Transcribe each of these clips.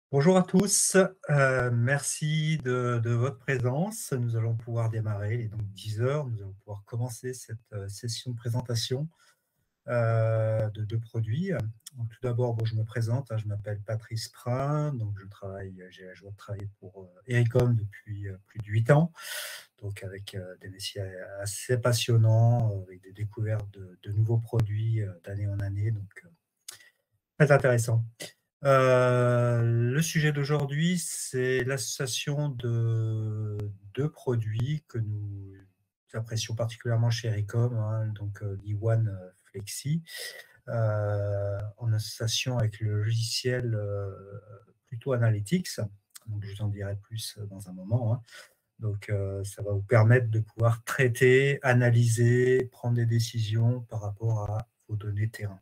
Bonjour à tous, merci de votre présence. Nous allons pouvoir démarrer, il est donc 10 heures. Nous allons pouvoir commencer cette, session de présentation, de 2 produits. Donc tout d'abord, bon, je me présente, je m'appelle Patrice Prin, donc j'ai la joie de travailler pour, Ericom depuis, plus de 8 ans, donc avec, des métiers assez passionnants, avec des découvertes de nouveaux produits, d'année en année, donc très intéressant. Le sujet d'aujourd'hui, c'est l'association de 2 produits que nous apprécions particulièrement chez Ericom, donc l'E1 Flexi, en association avec le logiciel, Pluto Analytics. Donc je vous en dirai plus, dans un moment, hein. Donc ça va vous permettre de pouvoir traiter, analyser, prendre des décisions par rapport à vos données terrain.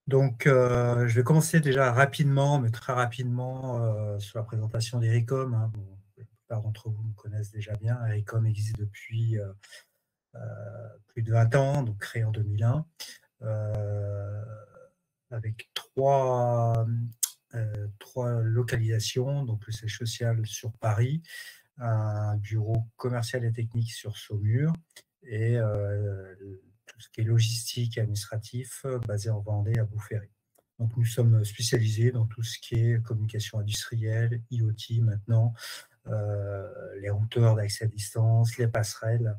Donc, je vais commencer déjà rapidement, mais très rapidement, sur la présentation d'Ericom, hein. Bon, la plupart d'entre vous me connaissent déjà bien. Ericom existe depuis euh, plus de 20 ans, donc créé en 2001, avec trois localisations, donc le siège social sur Paris, un bureau commercial et technique sur Saumur, et tout ce qui est logistique et administratif basé en Vendée à Boufféry. Donc nous sommes spécialisés dans tout ce qui est communication industrielle, IoT maintenant, les routeurs d'accès à distance, les passerelles.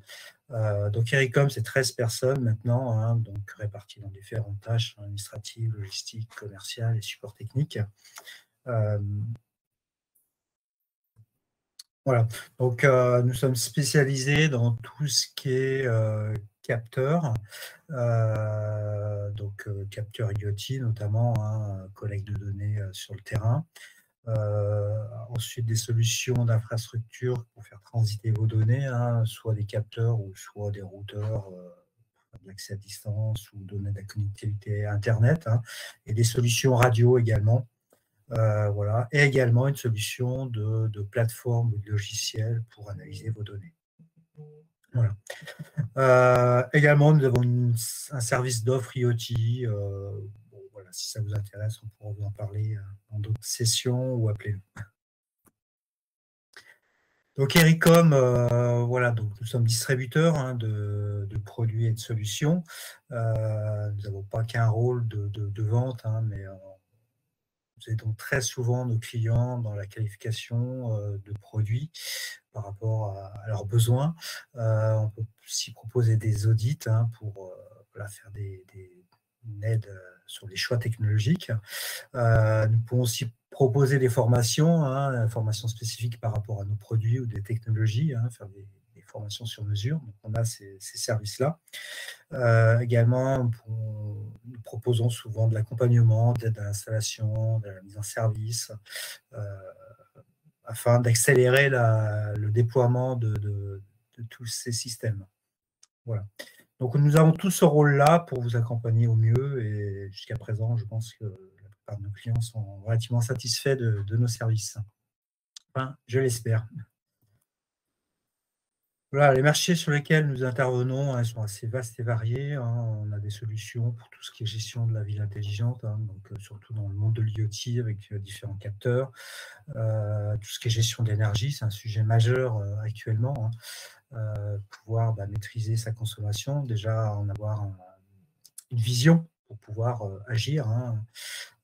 Donc Ericom, c'est 13 personnes maintenant, donc réparties dans différentes tâches administratives, logistiques, commerciales et support technique. Euh, Voilà, donc nous sommes spécialisés dans tout ce qui est capteur, donc capteur IoT notamment, collecte de données sur le terrain. Ensuite, des solutions d'infrastructure pour faire transiter vos données, soit des capteurs ou soit des routeurs pour faire de l'accès à distance ou donner de la connectivité Internet, et des solutions radio également. Voilà. Et également une solution de plateforme ou de logiciel pour analyser vos données. Voilà. Également, nous avons un service d'offre IoT. Bon, voilà, si ça vous intéresse, on pourra vous en parler dans d'autres sessions ou appelez-nous. Donc Ericom, voilà, donc nous sommes distributeurs de produits et de solutions. Nous n'avons pas qu'un rôle de vente, mais nous aidons très souvent nos clients dans la qualification de produits par rapport à leurs besoins. On peut aussi proposer des audits pour voilà, faire une aide sur les choix technologiques. Nous pouvons aussi proposer des formations, formations spécifiques par rapport à nos produits ou des technologies, faire des formations sur mesure. Donc, on a ces services-là. Également, nous proposons souvent de l'accompagnement, d'aide à l'installation, de la mise en service, afin d'accélérer le déploiement de tous ces systèmes. Voilà. Donc, nous avons tout ce rôle-là pour vous accompagner au mieux, et jusqu'à présent, je pense que la plupart de nos clients sont relativement satisfaits de nos services. Enfin, je l'espère. Voilà, les marchés sur lesquels nous intervenons sont assez vastes et variés. On a des solutions pour tout ce qui est gestion de la ville intelligente, donc surtout dans le monde de l'IoT avec différents capteurs. Tout ce qui est gestion d'énergie, c'est un sujet majeur actuellement. Pouvoir maîtriser sa consommation, déjà en avoir une vision pour pouvoir agir.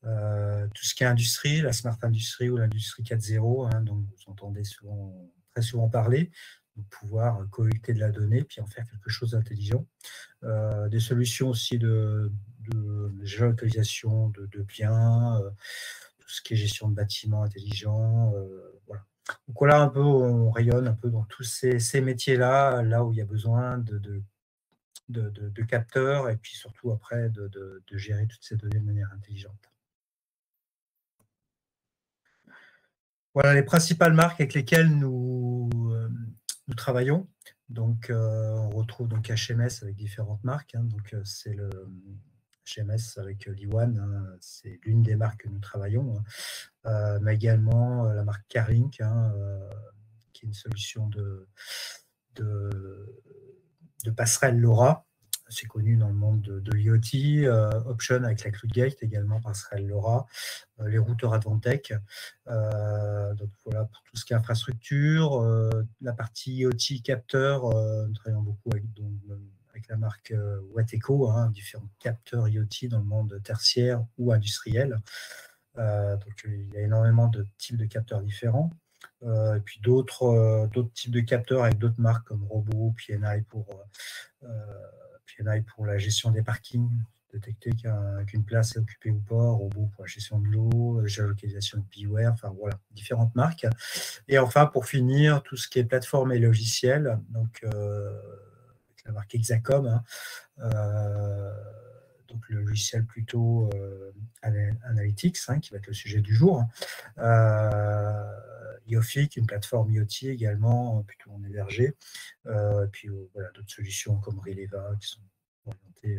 Tout ce qui est industrie, la smart industrie ou l'industrie 4.0, dont vous entendez très souvent parler, de pouvoir collecter de la donnée puis en faire quelque chose d'intelligent. Des solutions aussi de géolocalisation de biens, tout ce qui est gestion de bâtiments intelligents. Voilà. Donc voilà, un peu, on rayonne un peu dans tous ces métiers-là, là où il y a besoin de capteurs et puis surtout après de gérer toutes ces données de manière intelligente. Voilà les principales marques avec lesquelles nous travaillons. Donc, on retrouve donc HMS avec différentes marques. Donc, c'est le HMS avec l'E1, c'est l'une des marques que nous travaillons, mais également la marque Carlink, qui est une solution de passerelle LoRa, assez connu dans le monde de l'IoT, Option avec la CloudGate, également Passerelle LoRa, les routeurs Advantech. Donc voilà, pour tout ce qui est infrastructure, la partie IoT capteur, nous travaillons beaucoup avec la marque Wateco, différents capteurs IoT dans le monde tertiaire ou industriel. Donc il y a énormément de types de capteurs différents. Et puis d'autres types de capteurs avec d'autres marques comme Robo, PNI pour la gestion des parkings, détecter qu'une place est occupée ou pas, Robo pour la gestion de l'eau, géolocalisation de Beware, enfin voilà, différentes marques. Et enfin, pour finir, tout ce qui est plateforme et logiciel, donc avec la marque Hexacom, donc le logiciel plutôt Analytics, qui va être le sujet du jour. Yofic, une plateforme IoT également, plutôt en hébergé. Puis voilà, d'autres solutions comme Releva qui sont orientées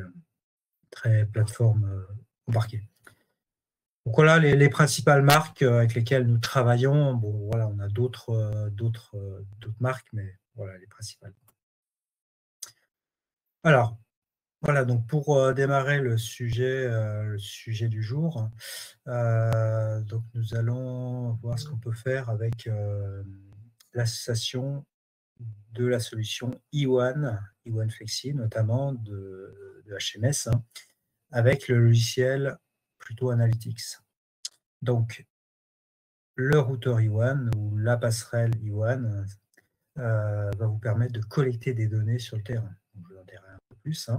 très plateforme embarquée. Donc voilà les principales marques avec lesquelles nous travaillons. Bon, voilà, on a d'autres marques, mais voilà les principales. Alors, voilà, donc pour démarrer le sujet du jour, donc nous allons voir ce qu'on peut faire avec l'association de la solution Iwan Flexi, notamment de HMS, avec le logiciel plutôt Analytics. Donc, le routeur Iwan ou la passerelle Iwan va vous permettre de collecter des données sur le terrain. Donc, je vous en dirai un peu plus.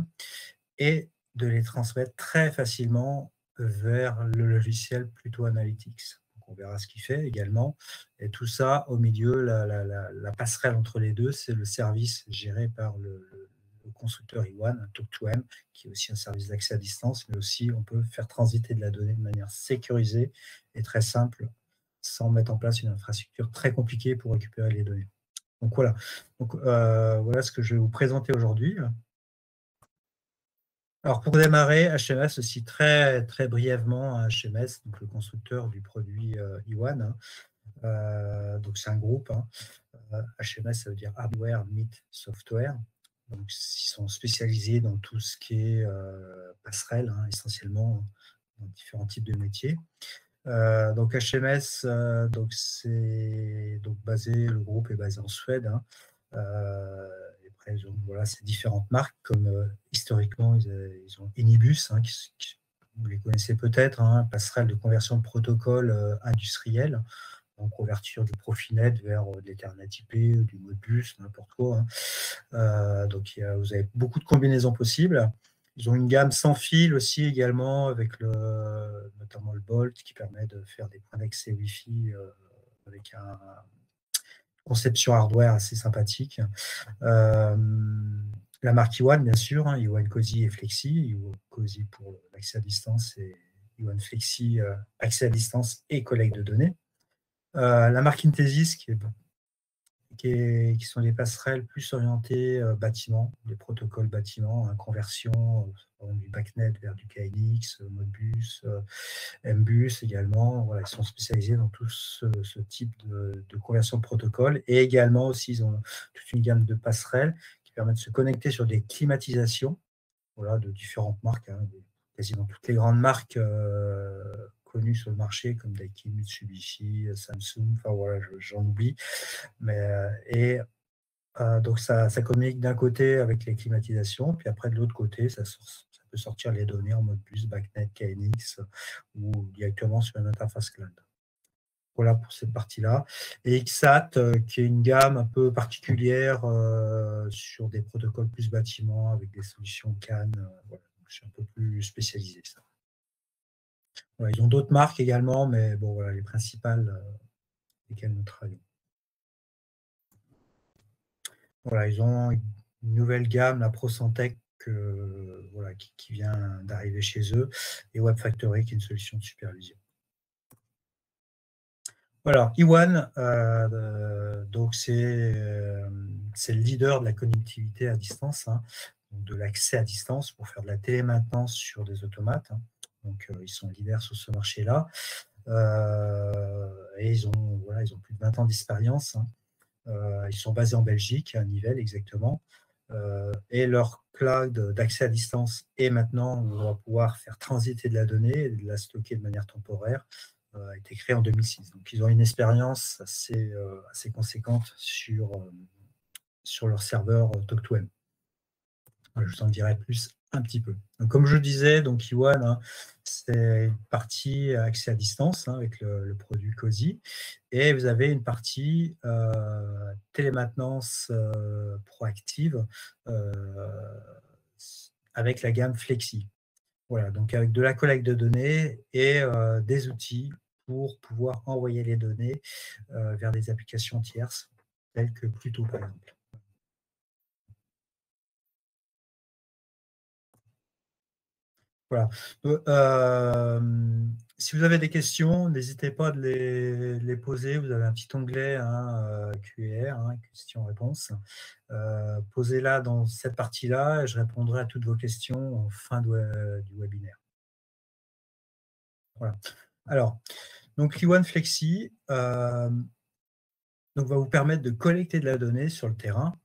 Et de les transmettre très facilement vers le logiciel plutôt Analytics. Donc, on verra ce qu'il fait également. Et tout ça, au milieu, la passerelle entre les deux, c'est le service géré par le constructeur Iwan, Talk2M, qui est aussi un service d'accès à distance, mais aussi on peut faire transiter de la donnée de manière sécurisée et très simple, sans mettre en place une infrastructure très compliquée pour récupérer les données. Donc voilà, voilà ce que je vais vous présenter aujourd'hui. Alors pour démarrer, HMS aussi très brièvement, HMS, donc le constructeur du produit Iwan. Donc c'est un groupe. HMS, ça veut dire Hardware Meet Software. Donc ils sont spécialisés dans tout ce qui est passerelle, essentiellement dans différents types de métiers. Donc HMS, le groupe est basé en Suède. Et après, ils ont ces différentes marques, comme historiquement, ils ont Enibus, vous les connaissez peut-être, passerelle de conversion de protocole industriel, donc ouverture du Profinet vers de l'Ethernet IP, du Modbus, n'importe quoi. Donc vous avez beaucoup de combinaisons possibles. Ils ont une gamme sans fil aussi également, avec notamment le Bolt qui permet de faire des points d'accès Wi-Fi avec une conception hardware assez sympathique. La marque Iwan, bien sûr, Iwan Cozy et Flexi. Iwan Cozy pour l'accès à distance et Iwan Flexi, accès à distance et collecte de données. La marque Intesis, qui sont des passerelles plus orientées bâtiment, des protocoles bâtiment, conversion du BACnet vers du KNX, Modbus, Mbus également. Voilà, ils sont spécialisés dans tout ce type de conversion de protocole. Et également aussi, ils ont toute une gamme de passerelles qui permettent de se connecter sur des climatisations, de différentes marques, quasiment toutes les grandes marques connues sur le marché, comme Daikin, Mitsubishi, Samsung, enfin voilà, j'en oublie. Donc ça communique d'un côté avec les climatisations, puis après de l'autre côté, ça peut sortir les données en Modbus, BACnet, KNX ou directement sur une interface cloud. Voilà pour cette partie-là. Et XSAT, qui est une gamme un peu particulière sur des protocoles plus bâtiments avec des solutions CAN. Voilà, c'est un peu plus spécialisé ça. Voilà, ils ont d'autres marques également, mais bon, voilà les principales lesquelles nous travaillons. Voilà, ils ont une nouvelle gamme, la ProSantec, qui vient d'arriver chez eux, et WebFactory, qui est une solution de supervision. Voilà, Iwan, donc c'est le leader de la connectivité à distance, de l'accès à distance pour faire de la télémaintenance sur des automates. Donc ils sont leaders sur ce marché-là. Et ils ont plus de 20 ans d'expérience. Ils sont basés en Belgique, à Nivelles exactement. et leur cloud d'accès à distance. Et maintenant, on va pouvoir faire transiter de la donnée et de la stocker de manière temporaire, a été créé en 2006. Donc, ils ont une expérience assez conséquente sur leur serveur Talk2M. Je vous en dirai plus un petit peu. Donc, comme je disais, donc Iwan, hein, c'est une partie accès à distance hein, avec le produit COSI, et vous avez une partie télémaintenance proactive avec la gamme Flexi. Voilà, donc avec de la collecte de données et des outils pour pouvoir envoyer les données vers des applications tierces, telles que Pluto par exemple. Voilà. Si vous avez des questions, n'hésitez pas de les poser. Vous avez un petit onglet hein, Q&R, hein, questions-réponses. Posez-la dans cette partie-là et je répondrai à toutes vos questions en fin du webinaire. Voilà. Alors, donc l'Iwan Flexi donc, va vous permettre de collecter de la donnée sur le terrain,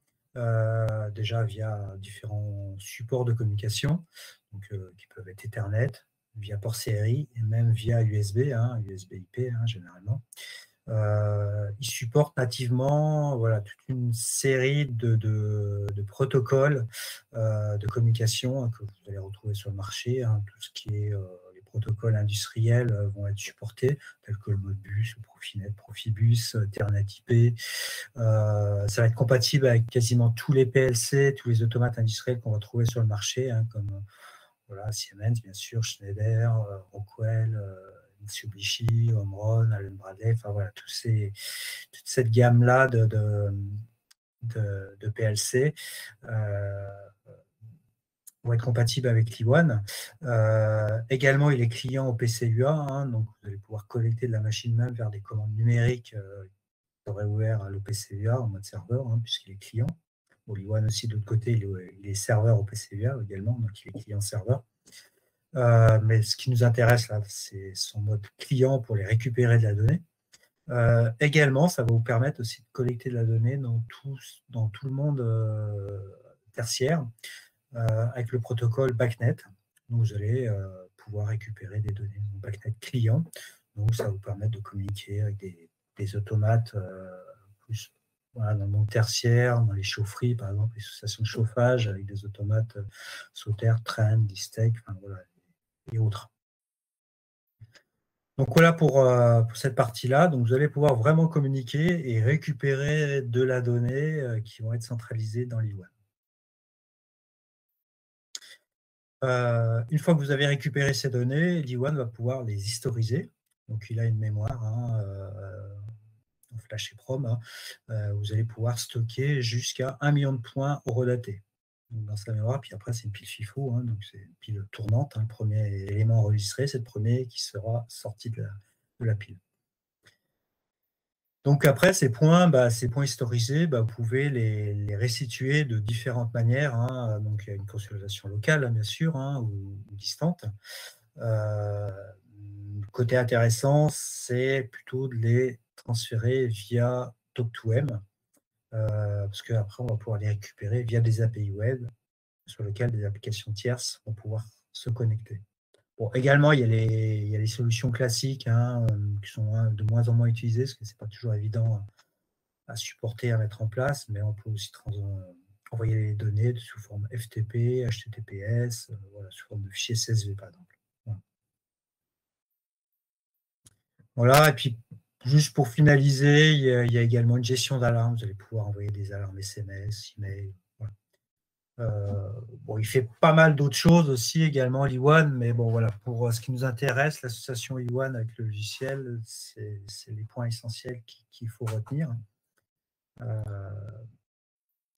déjà via différents supports de communication, donc, qui peuvent être Ethernet, via port série et même via USB, hein, USB IP hein, généralement. Il supporte nativement voilà, toute une série de protocoles de communication hein, que vous allez retrouver sur le marché. Hein, tout ce qui est les protocoles industriels vont être supportés, tels que le Modbus, le Profinet, Profibus, Ethernet IP. Ça va être compatible avec quasiment tous les PLC, tous les automates industriels qu'on va trouver sur le marché, hein, comme voilà, Siemens, bien sûr, Schneider, Rockwell, Mitsubishi, Omron, Allen Bradley, enfin voilà, toute cette gamme-là de PLC vont être compatibles avec l'Iwan. Également, il est client au PCUA, hein, donc vous allez pouvoir connecter de la machine même vers des commandes numériques qui auraient ouvert à l'OPCUA en mode serveur, hein, puisqu'il est client. Bon, l'Iwan aussi, de l'autre côté, il est serveur au PCUA également, donc il est client serveur. Mais ce qui nous intéresse là, c'est son mode client pour les récupérer de la donnée. Également, ça va vous permettre aussi de collecter de la donnée dans tout le monde tertiaire avec le protocole BACnet. Donc, vous allez pouvoir récupérer des données en BACnet client. Donc, ça va vous permettre de communiquer avec des automates plus voilà, dans le monde tertiaire, dans les chaufferies, par exemple, les stations de chauffage avec des automates Sauter, Trend, Distech, enfin, voilà, et autres. Donc voilà pour cette partie-là. Donc vous allez pouvoir vraiment communiquer et récupérer de la donnée qui vont être centralisées dans l'Iwan. Une fois que vous avez récupéré ces données, l'Iwan va pouvoir les historiser. Donc il a une mémoire hein, en flash et prom. Hein. Vous allez pouvoir stocker jusqu'à 1 million de points horodatés dans sa mémoire. Puis après, c'est une pile FIFO, hein, donc c'est une pile tournante. Hein. Le premier élément enregistré, c'est le premier qui sera sorti de la pile. Donc après, ces points historisés, vous pouvez les restituer de différentes manières. Hein. Donc il y a une consolidation locale, hein, bien sûr, hein, ou distante. Côté intéressant, c'est plutôt de les transférer via Talk2M, parce qu'après, on va pouvoir les récupérer via des API web sur lesquelles des applications tierces vont pouvoir se connecter. Bon, également, il y a les solutions classiques hein, qui sont de moins en moins utilisées, parce que ce n'est pas toujours évident à supporter, à mettre en place, mais on peut aussi envoyer les données sous forme FTP, HTTPS, voilà, sous forme de fichier CSV, par exemple. Voilà, et puis juste pour finaliser, il y a également une gestion d'alarme. Vous allez pouvoir envoyer des alarmes SMS, email. Voilà. Bon, il fait pas mal d'autres choses aussi également, l'Iwan, mais bon, voilà, pour ce qui nous intéresse, l'association Iwan avec le logiciel, c'est les points essentiels qu'il faut retenir.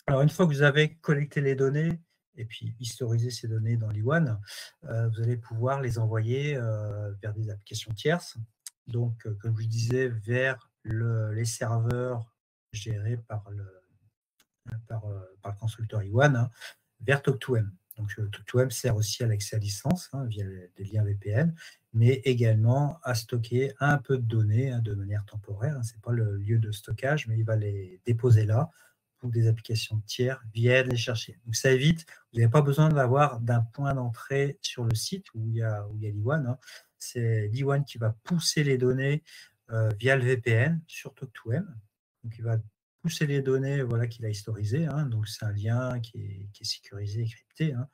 Alors, une fois que vous avez collecté les données et puis historisé ces données dans l'Iwan, vous allez pouvoir les envoyer vers des applications tierces. Donc, comme je disais, vers les serveurs gérés par le constructeur Iwan, hein, vers Talk2M. Donc, Talk2M sert aussi à l'accès à distance hein, via des liens VPN, mais également à stocker un peu de données hein, de manière temporaire. Hein, ce n'est pas le lieu de stockage, mais il va les déposer là pour que des applications tiers viennent les chercher. Donc ça évite, vous n'avez pas besoin d'avoir d'un point d'entrée sur le site où il y a l'E1. Hein. C'est l'E1 qui va pousser les données via le VPN sur Talk2M. Donc il va pousser les données voilà, qu'il a historisées. Hein. Donc c'est un lien qui est sécurisé et crypté. Hein.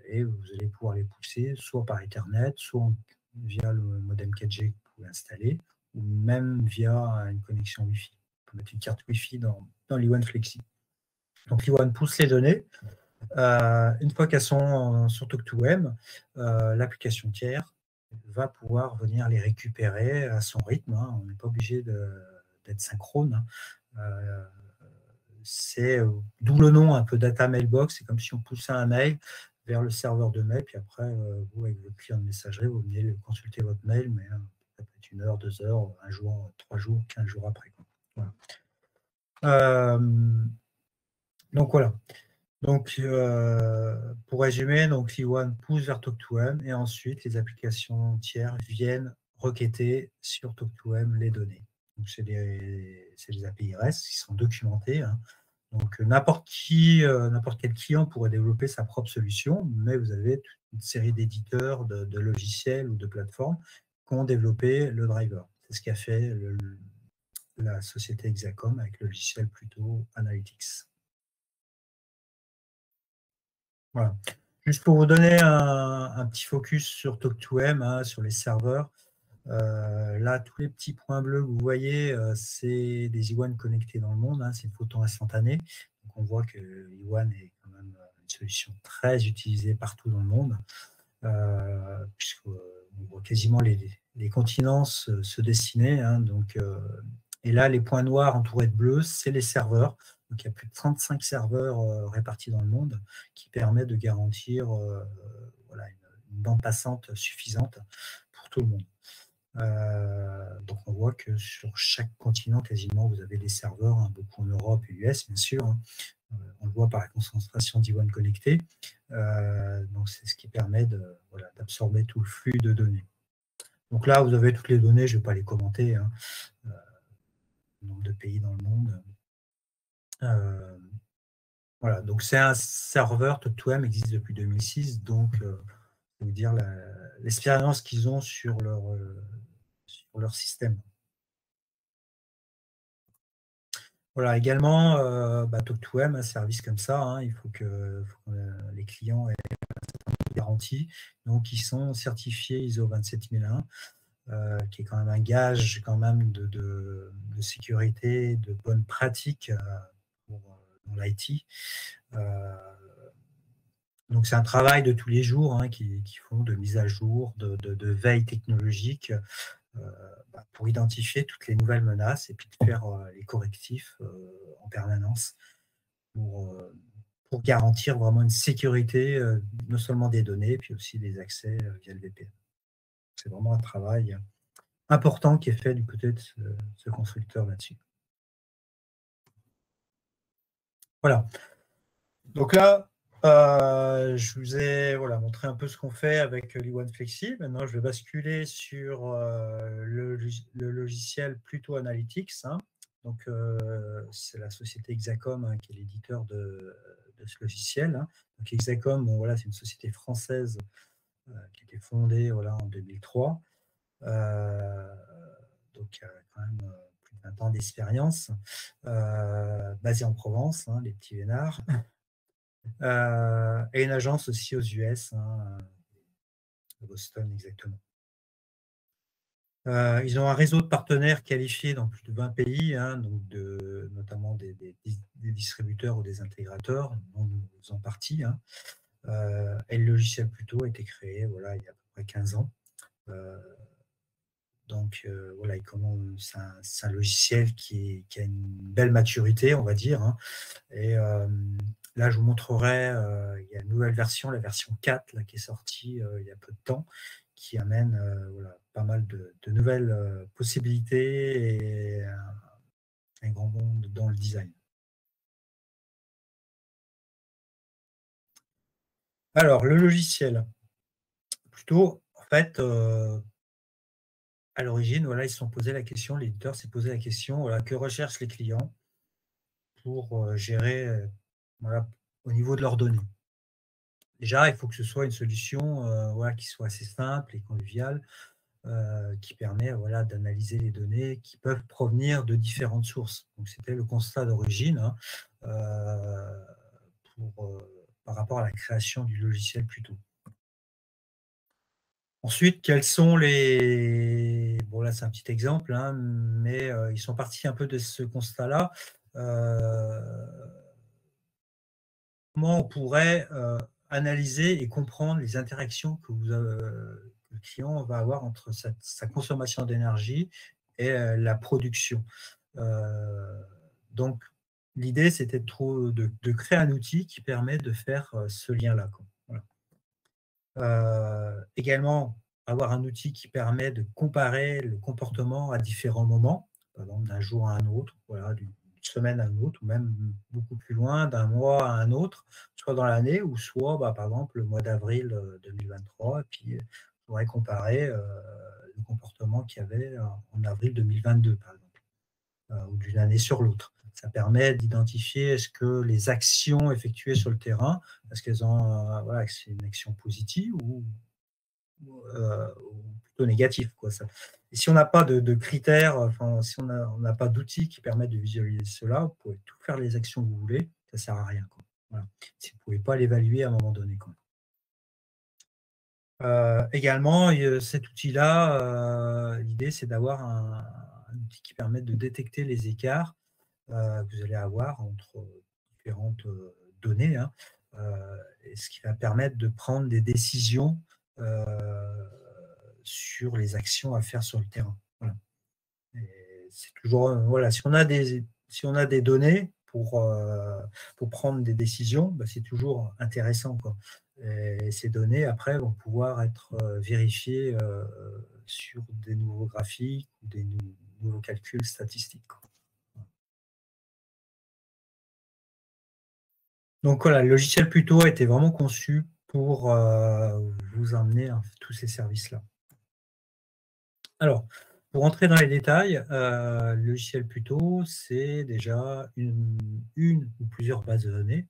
Et vous allez pouvoir les pousser soit par Ethernet, soit via le modem 4G que vous pouvez installer, ou même via une connexion Wi-Fi. On peut mettre une carte Wi-Fi dans l'E1 Flexi. Donc l'E1 pousse les données. Une fois qu'elles sont sur Talk2M, l'application tiers va pouvoir venir les récupérer à son rythme. Hein. On n'est pas obligé d'être synchrone. C'est d'où le nom un peu data mailbox. C'est comme si on poussait un mail vers le serveur de mail, puis après, vous, avec votre client de messagerie, vous venez consulter votre mail, mais ça peut être 1 heure, 2 heures, 1 jour, 3 jours, 15 jours après. Voilà. Donc voilà. Donc, pour résumer, donc l'E1 pousse vers Talk2M et ensuite les applications tiers viennent requêter sur Talk2M les données. Donc, c'est des API REST qui sont documentés. Hein. Donc, n'importe quel client pourrait développer sa propre solution, mais vous avez toute une série d'éditeurs, de logiciels ou de plateformes qui ont développé le driver. C'est ce qu'a fait la société Hexacom avec le logiciel plutôt Analytics. Voilà. Juste pour vous donner un petit focus sur Talk2M, hein, sur les serveurs. Là, tous les petits points bleus que vous voyez, c'est des E1 connectés dans le monde. Hein, c'est une photo instantanée. Donc, on voit que E1 est quand même une solution très utilisée partout dans le monde, puisqu'on voit quasiment les continents se dessiner. Hein, donc, et là, les points noirs entourés de bleus, c'est les serveurs. Donc, il y a plus de 35 serveurs répartis dans le monde qui permettent de garantir voilà, une bande passante suffisante pour tout le monde. Donc, on voit que sur chaque continent, quasiment, vous avez des serveurs, hein, beaucoup en Europe et US, bien sûr. Hein. On le voit par la concentration d'E1 connectés. Donc, c'est ce qui permet d'absorber tout le flux de données. Donc là, vous avez toutes les données, je ne vais pas les commenter. Hein. Le nombre de pays dans le monde. Voilà, donc c'est un serveur, Talk2M existe depuis 2006, donc je vais vous dire l'expérience qu'ils ont sur leur système. Voilà, également, Talk2M, un service comme ça, hein, il faut que les clients aient une garantie. Donc, ils sont certifiés ISO 27001, qui est quand même un gage quand même de sécurité, de bonnes pratiques dans l'IT. Donc, c'est un travail de tous les jours hein, qui font de mise à jour, de veille technologique pour identifier toutes les nouvelles menaces et puis de faire les correctifs en permanence pour garantir vraiment une sécurité non seulement des données, puis aussi des accès via le VPN. C'est vraiment un travail important qui est fait du côté de ce constructeur là-dessus. Voilà. Donc là, je vous ai montré un peu ce qu'on fait avec l'E1 Flexi. Maintenant, je vais basculer sur le logiciel plutôt Analytics. Hein. Donc, c'est la société Hexacom hein, qui est l'éditeur de ce logiciel. Hein. Donc, Hexacom, c'est une société française qui a été fondée en 2003. Donc, il y a quand même plus de 20 ans d'expérience, basée en Provence, hein, les petits vénards. Et une agence aussi aux US, hein, à Boston exactement. Ils ont un réseau de partenaires qualifiés dans plus de 20 pays, hein, donc notamment des distributeurs ou des intégrateurs, dont nous faisons partie. Hein. Et le logiciel plutôt a été créé il y a à peu près 15 ans. Donc c'est un logiciel qui a une belle maturité, on va dire. Hein. Et là, je vous montrerai, il y a une nouvelle version, la version 4, là, qui est sortie il y a peu de temps, qui amène pas mal de nouvelles possibilités et un grand bond dans le design. Alors, le logiciel, plutôt, en fait, à l'origine, ils se sont posé la question, l'éditeur s'est posé la question, que recherchent les clients pour gérer voilà, au niveau de leurs données. Déjà, il faut que ce soit une solution voilà, qui soit assez simple et conviviale, qui permet voilà, d'analyser les données qui peuvent provenir de différentes sources. Donc, c'était le constat d'origine hein, par rapport à la création du logiciel Pluto. Ensuite, quels sont les... Bon, là, c'est un petit exemple, hein, mais ils sont partis un peu de ce constat-là. Comment on pourrait analyser et comprendre les interactions que le client va avoir entre sa consommation d'énergie et la production. Donc, l'idée, c'était de créer un outil qui permet de faire ce lien-là. Voilà. Également, avoir un outil qui permet de comparer le comportement à différents moments, par exemple d'un jour à un autre, voilà, d'une semaine à une autre, ou même beaucoup plus loin, d'un mois à un autre, soit dans l'année, ou soit, par exemple, le mois d'avril 2023, et puis on pourrait comparer le comportement qu'il y avait en avril 2022, par exemple, ou d'une année sur l'autre. Ça permet d'identifier est-ce que les actions effectuées sur le terrain, est-ce qu'elles ont, voilà, c'est une action positive ou plutôt négatif. Quoi. Ça. Et si on n'a pas de critères, enfin, si on n'a pas d'outils qui permettent de visualiser cela, vous pouvez tout faire les actions que vous voulez, ça ne sert à rien. Quoi. Voilà. Si vous ne pouvez pas l'évaluer à un moment donné. Quoi. Également, cet outil-là, l'idée, c'est d'avoir un outil qui permet de détecter les écarts que vous allez avoir entre différentes données, hein, ce qui va permettre de prendre des décisions sur les actions à faire sur le terrain. Voilà. C'est toujours, voilà, si on a des données pour prendre des décisions, c'est toujours intéressant. Quoi. Et ces données, après, vont pouvoir être vérifiées sur des nouveaux graphiques ou des nouveaux calculs statistiques. Quoi. Donc voilà, le logiciel Pluto a été vraiment conçu pour vous emmener tous ces services-là. Alors, pour entrer dans les détails, le logiciel Pluto, c'est déjà une ou plusieurs bases de données.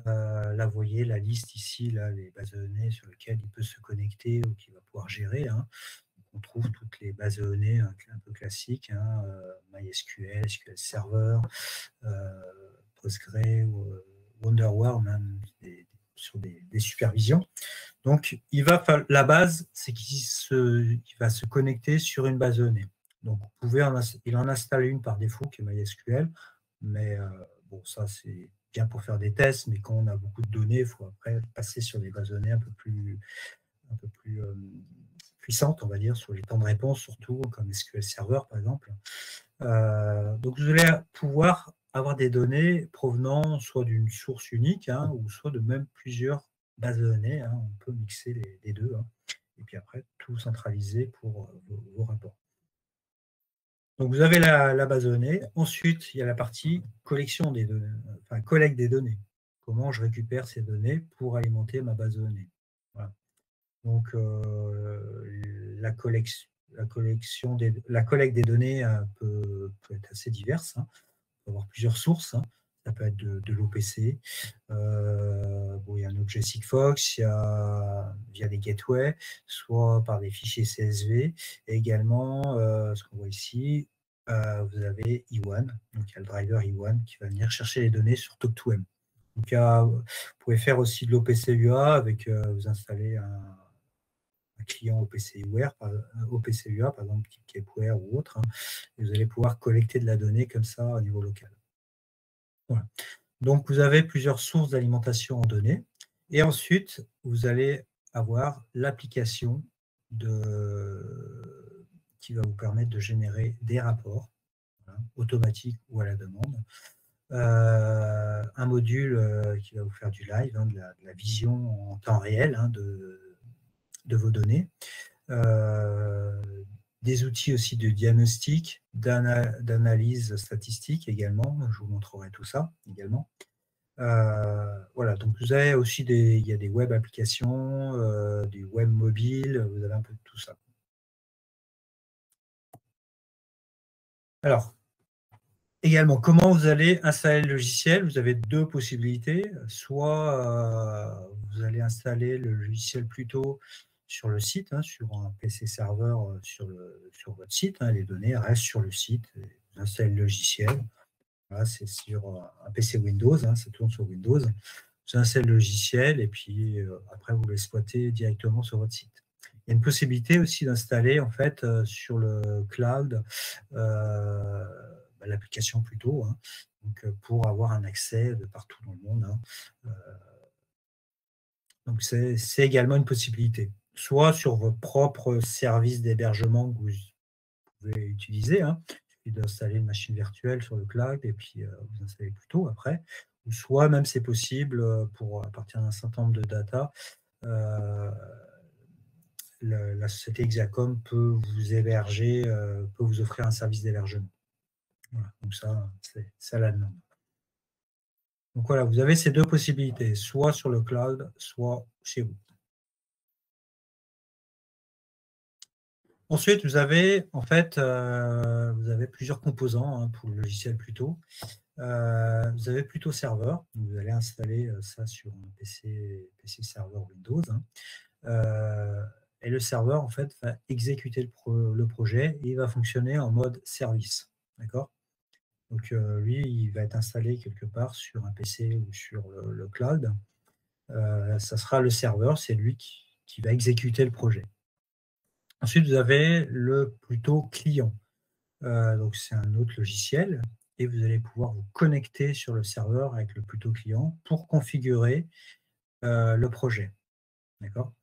Là, vous voyez la liste ici, là, les bases de données sur lesquelles il peut se connecter ou qu'il va pouvoir gérer. Hein. On trouve toutes les bases de données un peu classiques, hein, MySQL, SQL Server, Postgre, Wonderware, même sur des supervisions. Donc, la base, c'est qu'il va se connecter sur une base de données. Donc, il en installe une par défaut, qui est MySQL, mais bon, ça, c'est bien pour faire des tests, mais quand on a beaucoup de données, il faut après passer sur des bases de données un peu plus puissantes, on va dire, sur les temps de réponse, surtout, comme SQL Server, par exemple. Donc, vous allez pouvoir avoir des données provenant soit d'une source unique, hein, ou soit de même plusieurs bases de données. Hein, on peut mixer les deux. Hein, et puis après, tout centraliser pour vos rapports. Donc, vous avez la base de données. Ensuite, il y a la partie collection des données, enfin, collecte des données. Comment je récupère ces données pour alimenter ma base de données. Voilà. Donc, la collecte des données peut être assez diverse. Hein. On peut avoir plusieurs sources. Hein. Ça peut être de l'OPC. Bon, il y a un objet Sigfox, il y a via des gateways, soit par des fichiers CSV. Et également, ce qu'on voit ici, vous avez E1. Donc, il y a le driver E1 qui va venir chercher les données sur Talk2M. Donc, vous pouvez faire aussi de l'OPC UA avec, vous installez un client OPC UA, par exemple, type Kepware ou autre. Hein, et vous allez pouvoir collecter de la donnée comme ça au niveau local. Voilà. Donc, vous avez plusieurs sources d'alimentation en données. Et ensuite, vous allez avoir l'application qui va vous permettre de générer des rapports automatiques ou à la demande. Un module qui va vous faire du live, hein, de la vision en temps réel hein, de vos données. Des outils aussi de diagnostic, d'analyse statistique également. Je vous montrerai tout ça également. Voilà, donc vous avez aussi il y a des web applications, du web mobile, vous avez un peu de tout ça. Alors, Également, comment vous allez installer le logiciel? Vous avez deux possibilités. Soit vous allez installer le logiciel plutôt sur le site, hein, sur un PC serveur sur votre site. Hein, les données restent sur le site. Vous installez le logiciel. Voilà, c'est sur un PC Windows, hein, ça tourne sur Windows. Vous installez le logiciel et puis après, vous l'exploitez directement sur votre site. Il y a une possibilité aussi d'installer en fait sur le cloud l'application plutôt, hein, donc, pour avoir un accès de partout dans le monde. Hein. Donc c'est également une possibilité. Soit sur votre propre service d'hébergement que vous pouvez utiliser, hein. Il suffit d'installer une machine virtuelle sur le cloud et puis vous installez plutôt après. Ou soit même c'est possible pour à partir d'un certain nombre de data, la société Hexacom peut vous héberger, peut vous offrir un service d'hébergement. Voilà, donc ça, c'est à la demande. Donc voilà, vous avez ces deux possibilités, soit sur le cloud, soit chez vous. Ensuite, vous avez en fait vous avez plusieurs composants hein, pour le logiciel Pluto. Vous avez Pluto serveur, vous allez installer ça sur un PC serveur Windows. Hein. Et le serveur en fait va exécuter le projet et il va fonctionner en mode service. D'accord? Donc lui, il va être installé quelque part sur un PC ou sur le cloud. Ça sera le serveur, c'est lui qui va exécuter le projet. Ensuite, vous avez le Pluto client. Donc, c'est un autre logiciel et vous allez pouvoir vous connecter sur le serveur avec le Pluto client pour configurer le projet. D'accord.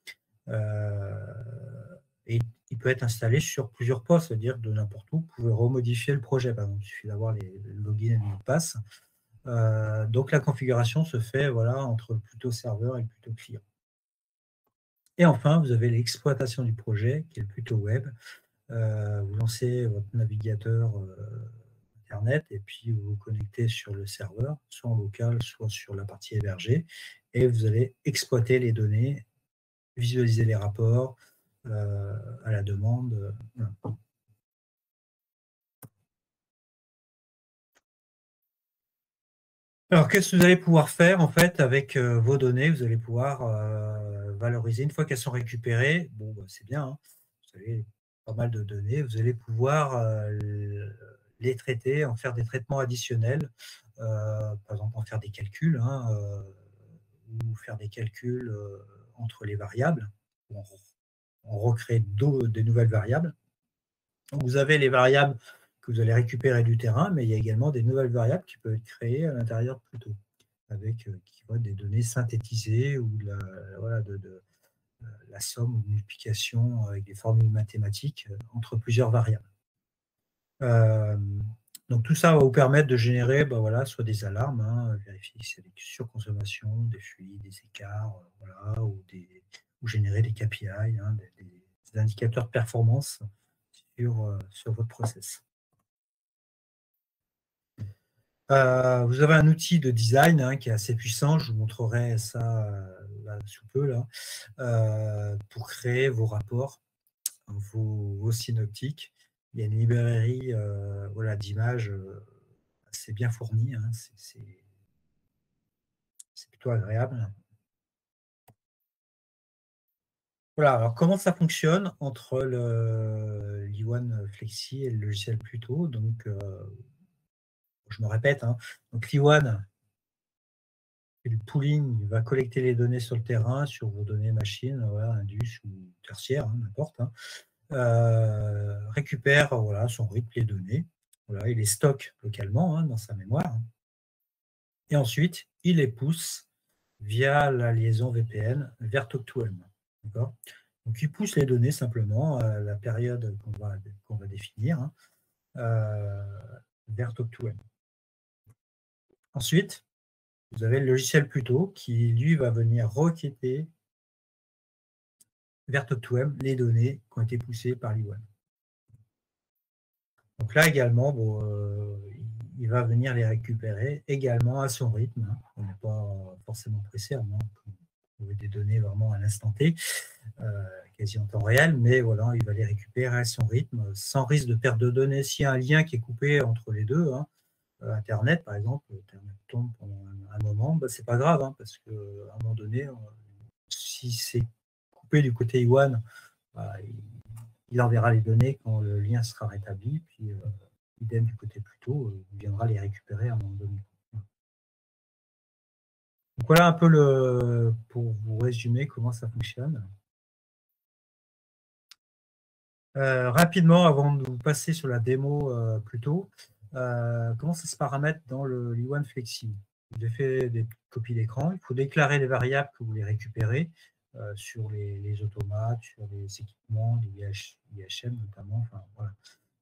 Et il peut être installé sur plusieurs postes, c'est-à-dire de n'importe où. Vous pouvez remodifier le projet. Par exemple, il suffit d'avoir les logins et les mots de passe. Donc, la configuration se fait voilà, entre le Pluto serveur et le Pluto client. Et enfin, vous avez l'exploitation du projet, qui est le Pluto web. Vous lancez votre navigateur Internet et puis vous vous connectez sur le serveur, soit en local, soit sur la partie hébergée, et vous allez exploiter les données, visualiser les rapports à la demande. Voilà. Alors, qu'est-ce que vous allez pouvoir faire en fait avec vos données? Vous allez pouvoir valoriser une fois qu'elles sont récupérées. Bon, bah, c'est bien, hein. Vous avez pas mal de données. Vous allez pouvoir les traiter, en faire des traitements additionnels, par exemple en faire des calculs, hein, ou faire des calculs entre les variables. On recrée des nouvelles variables. Donc, vous avez les variables que vous allez récupérer du terrain, mais il y a également des nouvelles variables qui peuvent être créées à l'intérieur de Pluto, avec qui vont être des données synthétisées ou de la somme ou multiplication avec des formules mathématiques entre plusieurs variables. Donc tout ça va vous permettre de générer voilà, soit des alarmes, hein, vérifier s'il y a des surconsommations, des fuites, des écarts, voilà, ou générer des KPI, hein, des indicateurs de performance sur votre process. Vous avez un outil de design hein, qui est assez puissant, je vous montrerai ça là, sous peu, là, pour créer vos rapports, vos synoptiques. Il y a une librairie voilà, d'images assez bien fournie, hein, c'est plutôt agréable. Voilà, alors comment ça fonctionne entre l'I1 Flexi et le logiciel Pluto? Donc, je me répète, hein, donc l'I1 fait du pooling, il va collecter les données sur le terrain, sur vos données machines, voilà, indus ou tertiaires, hein, n'importe. Hein. Récupère voilà, son rythme, les données, voilà, il les stocke localement hein, dans sa mémoire. Hein. Et ensuite, il les pousse via la liaison VPN vers Talk2M. D'accord. Donc, il pousse les données simplement à la période qu'on va définir hein, vers Talk2M. Ensuite, vous avez le logiciel Pluto qui, lui, va venir requêter vers Talk2M les données qui ont été poussées par l'I1. Donc là également, bon, il va venir les récupérer également à son rythme. Hein. On n'est pas forcément pressé, à moins que vous ayez des données vraiment à l'instant T, quasi en temps réel, mais voilà, il va les récupérer à son rythme, sans risque de perte de données. S'il y a un lien qui est coupé entre les deux, hein, Internet, par exemple, Internet tombe pendant un moment, bah, c'est pas grave, hein, parce qu'à un moment donné, si c'est coupé du côté Iwan, bah, il enverra les données quand le lien sera rétabli, puis idem du côté Pluto, il viendra les récupérer à un moment donné. Donc voilà un peu pour vous résumer comment ça fonctionne. Rapidement, avant de vous passer sur la démo Pluto, comment ça se paramètre dans le Liwan Flexi? J'ai fait des copies d'écran. Il faut déclarer les variables que vous voulez récupérer sur les automates, sur les équipements, les IHM notamment. Enfin, voilà.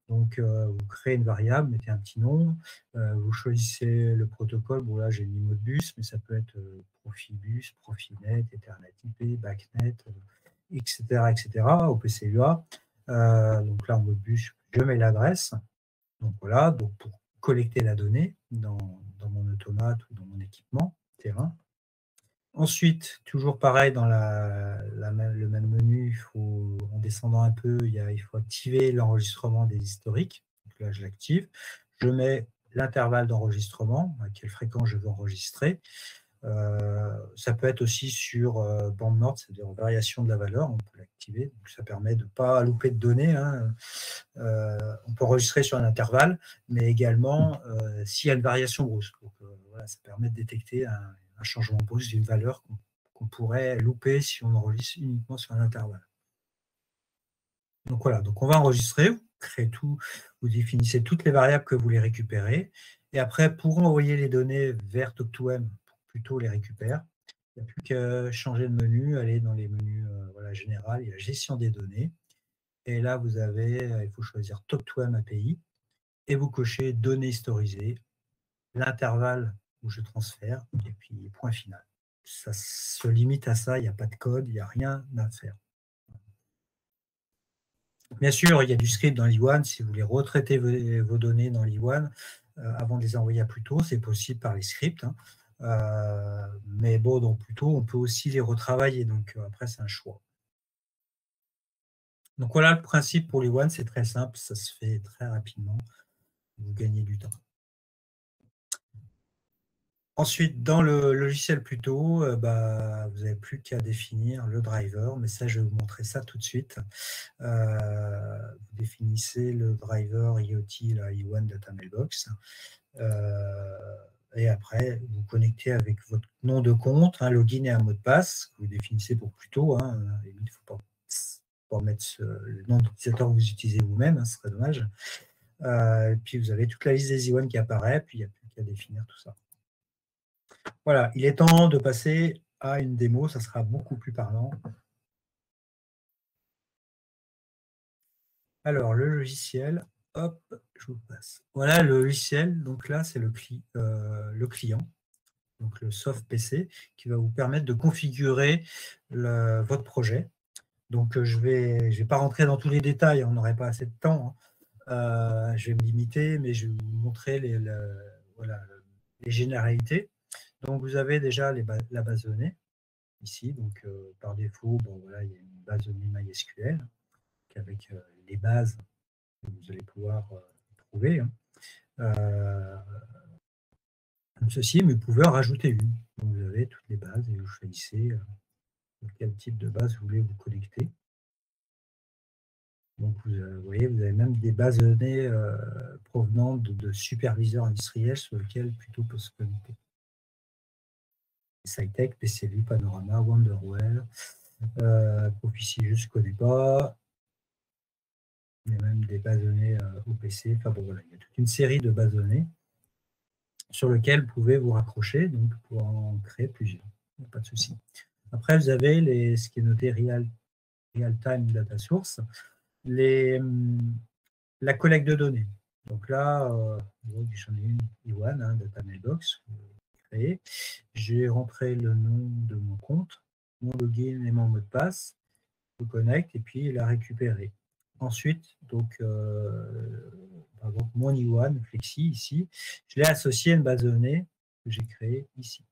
Donc, vous créez une variable, mettez un petit nom, vous choisissez le protocole. Bon, là, j'ai mis Modbus, mais ça peut être Profibus, Profinet, Ethernet IP, BACnet, etc., etc., OPC UA. Donc là, en Modbus, je mets l'adresse. Donc voilà, donc pour collecter la donnée dans mon automate ou dans mon équipement terrain. Ensuite, toujours pareil, dans le même menu, en descendant un peu, il faut activer l'enregistrement des historiques. Donc là, je l'active. Je mets l'intervalle d'enregistrement, à quelle fréquence je veux enregistrer. Ça peut être aussi sur bande morte, c'est-à-dire variation de la valeur, on peut l'activer. Donc ça permet de ne pas louper de données, hein. On peut enregistrer sur un intervalle, mais également s'il y a une variation brusque. Donc, voilà, ça permet de détecter un changement brusque d'une valeur qu'on pourrait louper si on enregistre uniquement sur un intervalle. Donc voilà, donc on va enregistrer, vous créez tout, vous définissez toutes les variables que vous voulez récupérer, et après, pour envoyer les données vers Talk2M, pour plutôt les récupérer, il n'y a plus qu'à changer de menu, aller dans les menus voilà, général, il y a gestion des données, et là, il faut choisir Talk2M API, et vous cochez données historisées, l'intervalle où je transfère, et puis point final. Ça se limite à ça, il n'y a pas de code, il n'y a rien à faire. Bien sûr, il y a du script dans l'Iwan. Si vous voulez retraiter vos données dans l'Iwan avant de les envoyer à Pluto, c'est possible par les scripts. Hein. Mais bon, dans Pluto, on peut aussi les retravailler. Donc après, c'est un choix. Donc voilà le principe pour l'Iwan, c'est très simple, ça se fait très rapidement. Vous gagnez du temps. Ensuite, dans le logiciel Pluto, vous n'avez plus qu'à définir le driver, mais ça, je vais vous montrer ça tout de suite. Vous définissez le driver IoT, la I1 Data Mailbox. Et après, vous connectez avec votre nom de compte, un login et un mot de passe, que vous définissez pour Pluto. Hein. Il ne faut pas mettre le nom d'utilisateur que vous utilisez vous-même, hein, ce serait dommage. Et puis, vous avez toute la liste des I1 qui apparaît, puis il n'y a plus qu'à définir tout ça. Voilà, il est temps de passer à une démo, ça sera beaucoup plus parlant. Alors, le logiciel, hop, je vous passe. Voilà le logiciel, donc là, c'est le client, donc le soft PC, qui va vous permettre de configurer votre projet. Donc, je vais pas rentrer dans tous les détails, on n'aurait pas assez de temps. Hein. Je vais me limiter, mais je vais vous montrer les généralités. Donc, vous avez déjà la base de données ici. Donc, par défaut, il y a une base de données MySQL avec les bases que vous allez pouvoir trouver. Hein. Comme ceci, mais vous pouvez en rajouter une. Donc, vous avez toutes les bases et vous choisissez quel type de base vous voulez vous connecter. Donc, vous voyez, vous avez même des bases de données provenant de superviseurs industriels sur lesquels plutôt peut se connecter. Scitech, PCV, Panorama, Wonderware, Profici, je ne connais pas. Il y a même des bases de données OPC. Enfin bon, voilà, il y a toute une série de bases de données sur lesquelles vous pouvez vous raccrocher, donc pour en créer plusieurs. Pas de souci. Après, vous avez ce qui est noté Real-Time Data Source, la collecte de données. Donc là, j'en ai une I1, hein, Data Mailbox, créée. J'ai rentré le nom de mon compte, mon login et mon mot de passe. Je connecte et puis la récupérer. Ensuite, donc, par exemple, mon I1 Flexi ici, je l'ai associé à une base de données que j'ai créée ici.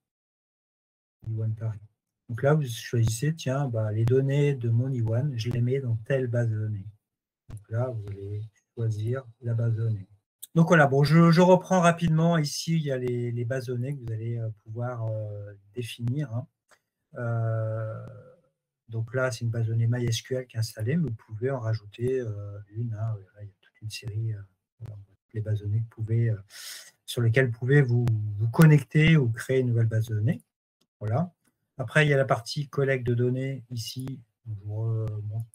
I1 Paris. Donc là, vous choisissez, tiens, les données de mon I1, je les mets dans telle base de données. Donc là, vous allez choisir la base de données. Donc voilà, bon, je reprends rapidement. Ici, il y a les bases de données que vous allez pouvoir définir, hein. Donc là, c'est une base de données MySQL qui est installée, mais vous pouvez en rajouter une, hein. Là, il y a toute une série, voilà, les bases de données que vous pouvez, sur lesquelles vous pouvez vous connecter ou créer une nouvelle base de données. Voilà. Après, il y a la partie collecte de données ici. Je vous remonte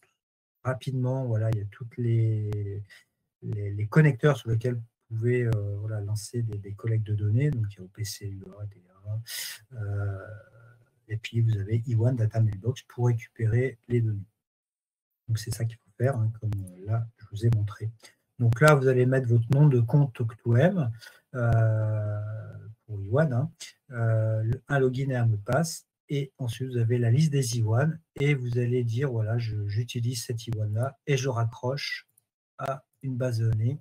rapidement. Voilà, il y a toutes les connecteurs sur lesquels vous pouvez voilà, lancer des collectes de données. Donc, il y a OPC, UA, DA. Et puis, vous avez E1 Data Mailbox pour récupérer les données. Donc, c'est ça qu'il faut faire, hein, comme là, je vous ai montré. Donc là, vous allez mettre votre nom de compte Talk2M pour E1, hein, un login et un mot de passe. Et ensuite, vous avez la liste des E1 et vous allez dire, voilà, j'utilise cette E1-là et je raccroche à une base de données.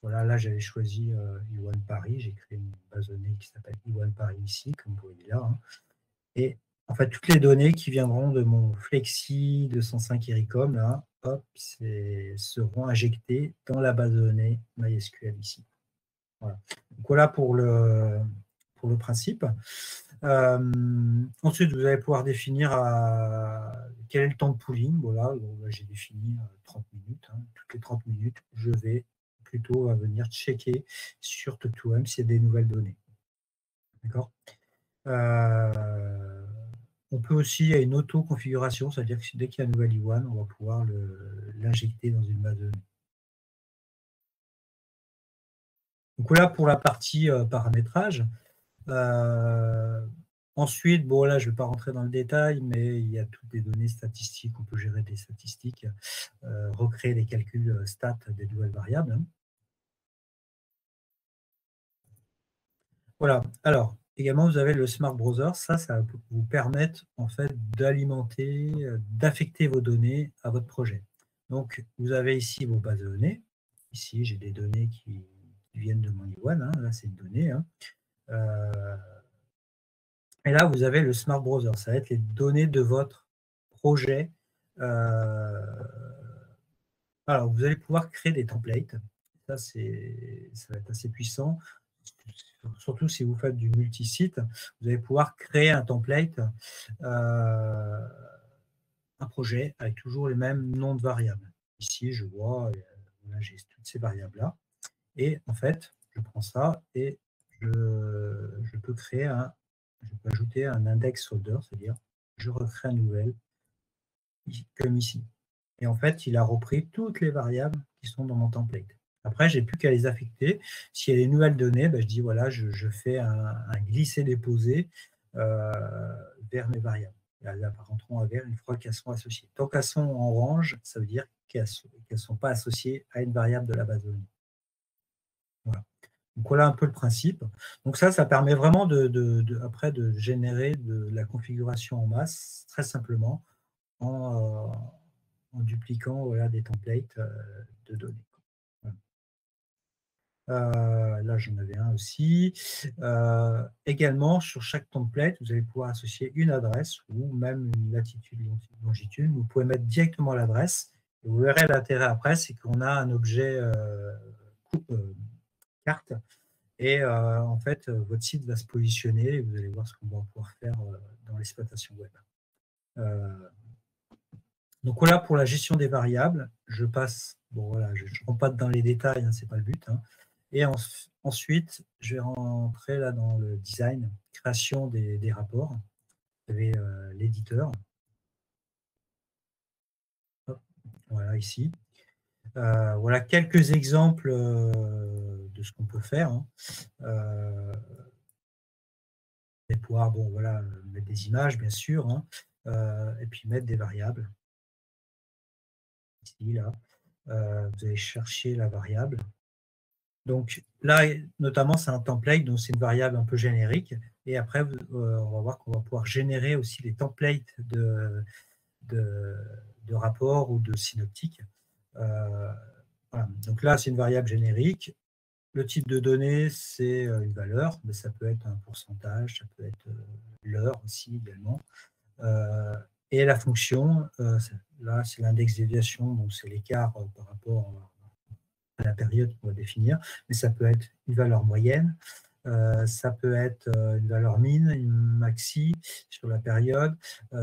Voilà, là, j'avais choisi E1 Paris. J'ai créé une base de données qui s'appelle E1 Paris ici, comme vous voyez là, hein. Et en fait, toutes les données qui viendront de mon Flexi 205 Ericom, là, hop, seront injectées dans la base de données MySQL ici. Voilà. Donc voilà pour le principe. Ensuite, vous allez pouvoir définir quel est le temps de pooling. Voilà, j'ai défini 30 minutes. Hein. Toutes les 30 minutes, je vais plutôt venir checker sur Talk2M s'il y a des nouvelles données. D'accord. On peut aussi, il y a une auto-configuration, c'est-à-dire que dès qu'il y a un nouvel E1, on va pouvoir l'injecter dans une base de données. Donc voilà pour la partie paramétrage. Ensuite, bon là, je ne vais pas rentrer dans le détail, mais il y a toutes les données statistiques, on peut gérer des statistiques, recréer des calculs stats des nouvelles variables. Hein. Voilà, alors également vous avez le Smart Browser, ça va vous permettre en fait d'alimenter, d'affecter vos données à votre projet. Donc vous avez ici vos bases de données, ici j'ai des données qui viennent de mon E1, hein. Là c'est une donnée, hein. Et là, vous avez le Smart Browser. Ça va être les données de votre projet. Alors, vous allez pouvoir créer des templates. Ça va être assez puissant. Surtout si vous faites du multi-site, vous allez pouvoir créer un template, un projet avec toujours les mêmes noms de variables. Ici, je vois, là, j'ai toutes ces variables-là. Et en fait, je prends ça et je peux créer je peux ajouter un index folder, c'est-à-dire je recrée un nouvel, comme ici. Et en fait, il a repris toutes les variables qui sont dans mon template. Après, je n'ai plus qu'à les affecter. S'il y a des nouvelles données, ben, je dis voilà, je fais un glisser-déposer vers mes variables. Elles apparaîtront en vert une fois qu'elles sont associées. Tant qu'elles sont en orange, ça veut dire qu'elles ne sont pas associées à une variable de la base de données. Voilà. Donc voilà un peu le principe. Donc ça permet vraiment après de générer de la configuration en masse, très simplement, en dupliquant voilà, des templates de données. Voilà. Là, j'en avais un aussi. Également, sur chaque template, vous allez pouvoir associer une adresse ou même une latitude, longitude. Vous pouvez mettre directement l'adresse. Vous verrez l'intérêt après, c'est qu'on a un objet carte. Et en fait, votre site va se positionner et vous allez voir ce qu'on va pouvoir faire dans l'exploitation web. Donc voilà pour la gestion des variables. Je passe, bon voilà, je ne rentre pas dans les détails, hein, ce n'est pas le but. Hein. Et ensuite, je vais rentrer là dans le design, création des rapports. Vous avez l'éditeur. Voilà ici. Voilà quelques exemples de ce qu'on peut faire. Hein. Et pouvoir bon, voilà, mettre des images, bien sûr, hein, et puis mettre des variables. Ici, là, vous allez chercher la variable. Donc là, notamment, c'est un template, donc c'est une variable un peu générique. Et après, on va voir qu'on va pouvoir générer aussi des templates de rapports ou de synoptiques. Voilà. Donc là, c'est une variable générique. Le type de données, c'est une valeur, mais ça peut être un pourcentage, ça peut être l'heure aussi également. Et la fonction, là, c'est l'index déviation, donc c'est l'écart par rapport à la période qu'on va définir, mais ça peut être une valeur moyenne, ça peut être une valeur min, une maxi sur la période.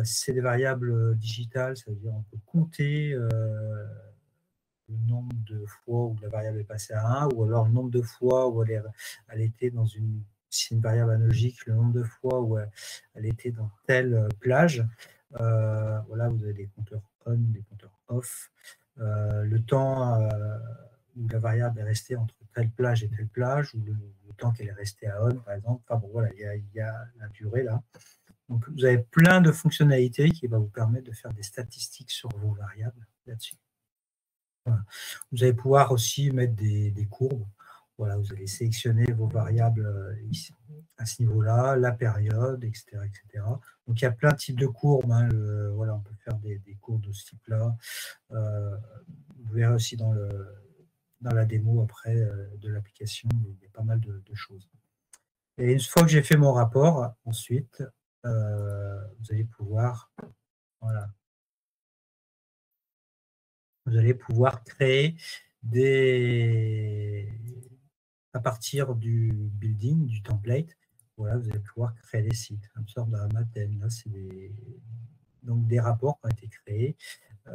C'est des variables digitales, ça veut dire on peut compter le nombre de fois où la variable est passée à 1, ou alors le nombre de fois où elle était dans une, si c'est une variable analogique, le nombre de fois où elle était dans telle plage. Voilà, vous avez des compteurs on, des compteurs off. Le temps où la variable est restée entre telle plage et telle plage, ou le temps qu'elle est restée à on, par exemple. Enfin bon, voilà, il y a la durée là. Donc, vous avez plein de fonctionnalités qui vont vous permettre de faire des statistiques sur vos variables là-dessus. Voilà. Vous allez pouvoir aussi mettre des courbes. Voilà, vous allez sélectionner vos variables ici, à ce niveau-là, la période, etc., etc. Donc, il y a plein de types de courbes. Hein. Voilà, on peut faire des courbes de ce type-là. Vous verrez aussi dans la démo après de l'application, il y a pas mal de choses. Et une fois que j'ai fait mon rapport, ensuite, vous allez pouvoir, voilà, vous allez pouvoir créer à partir du building, du template, voilà, vous allez pouvoir créer des sites, une sorte d'Amaten. Là, c'est donc des rapports qui ont été créés, qui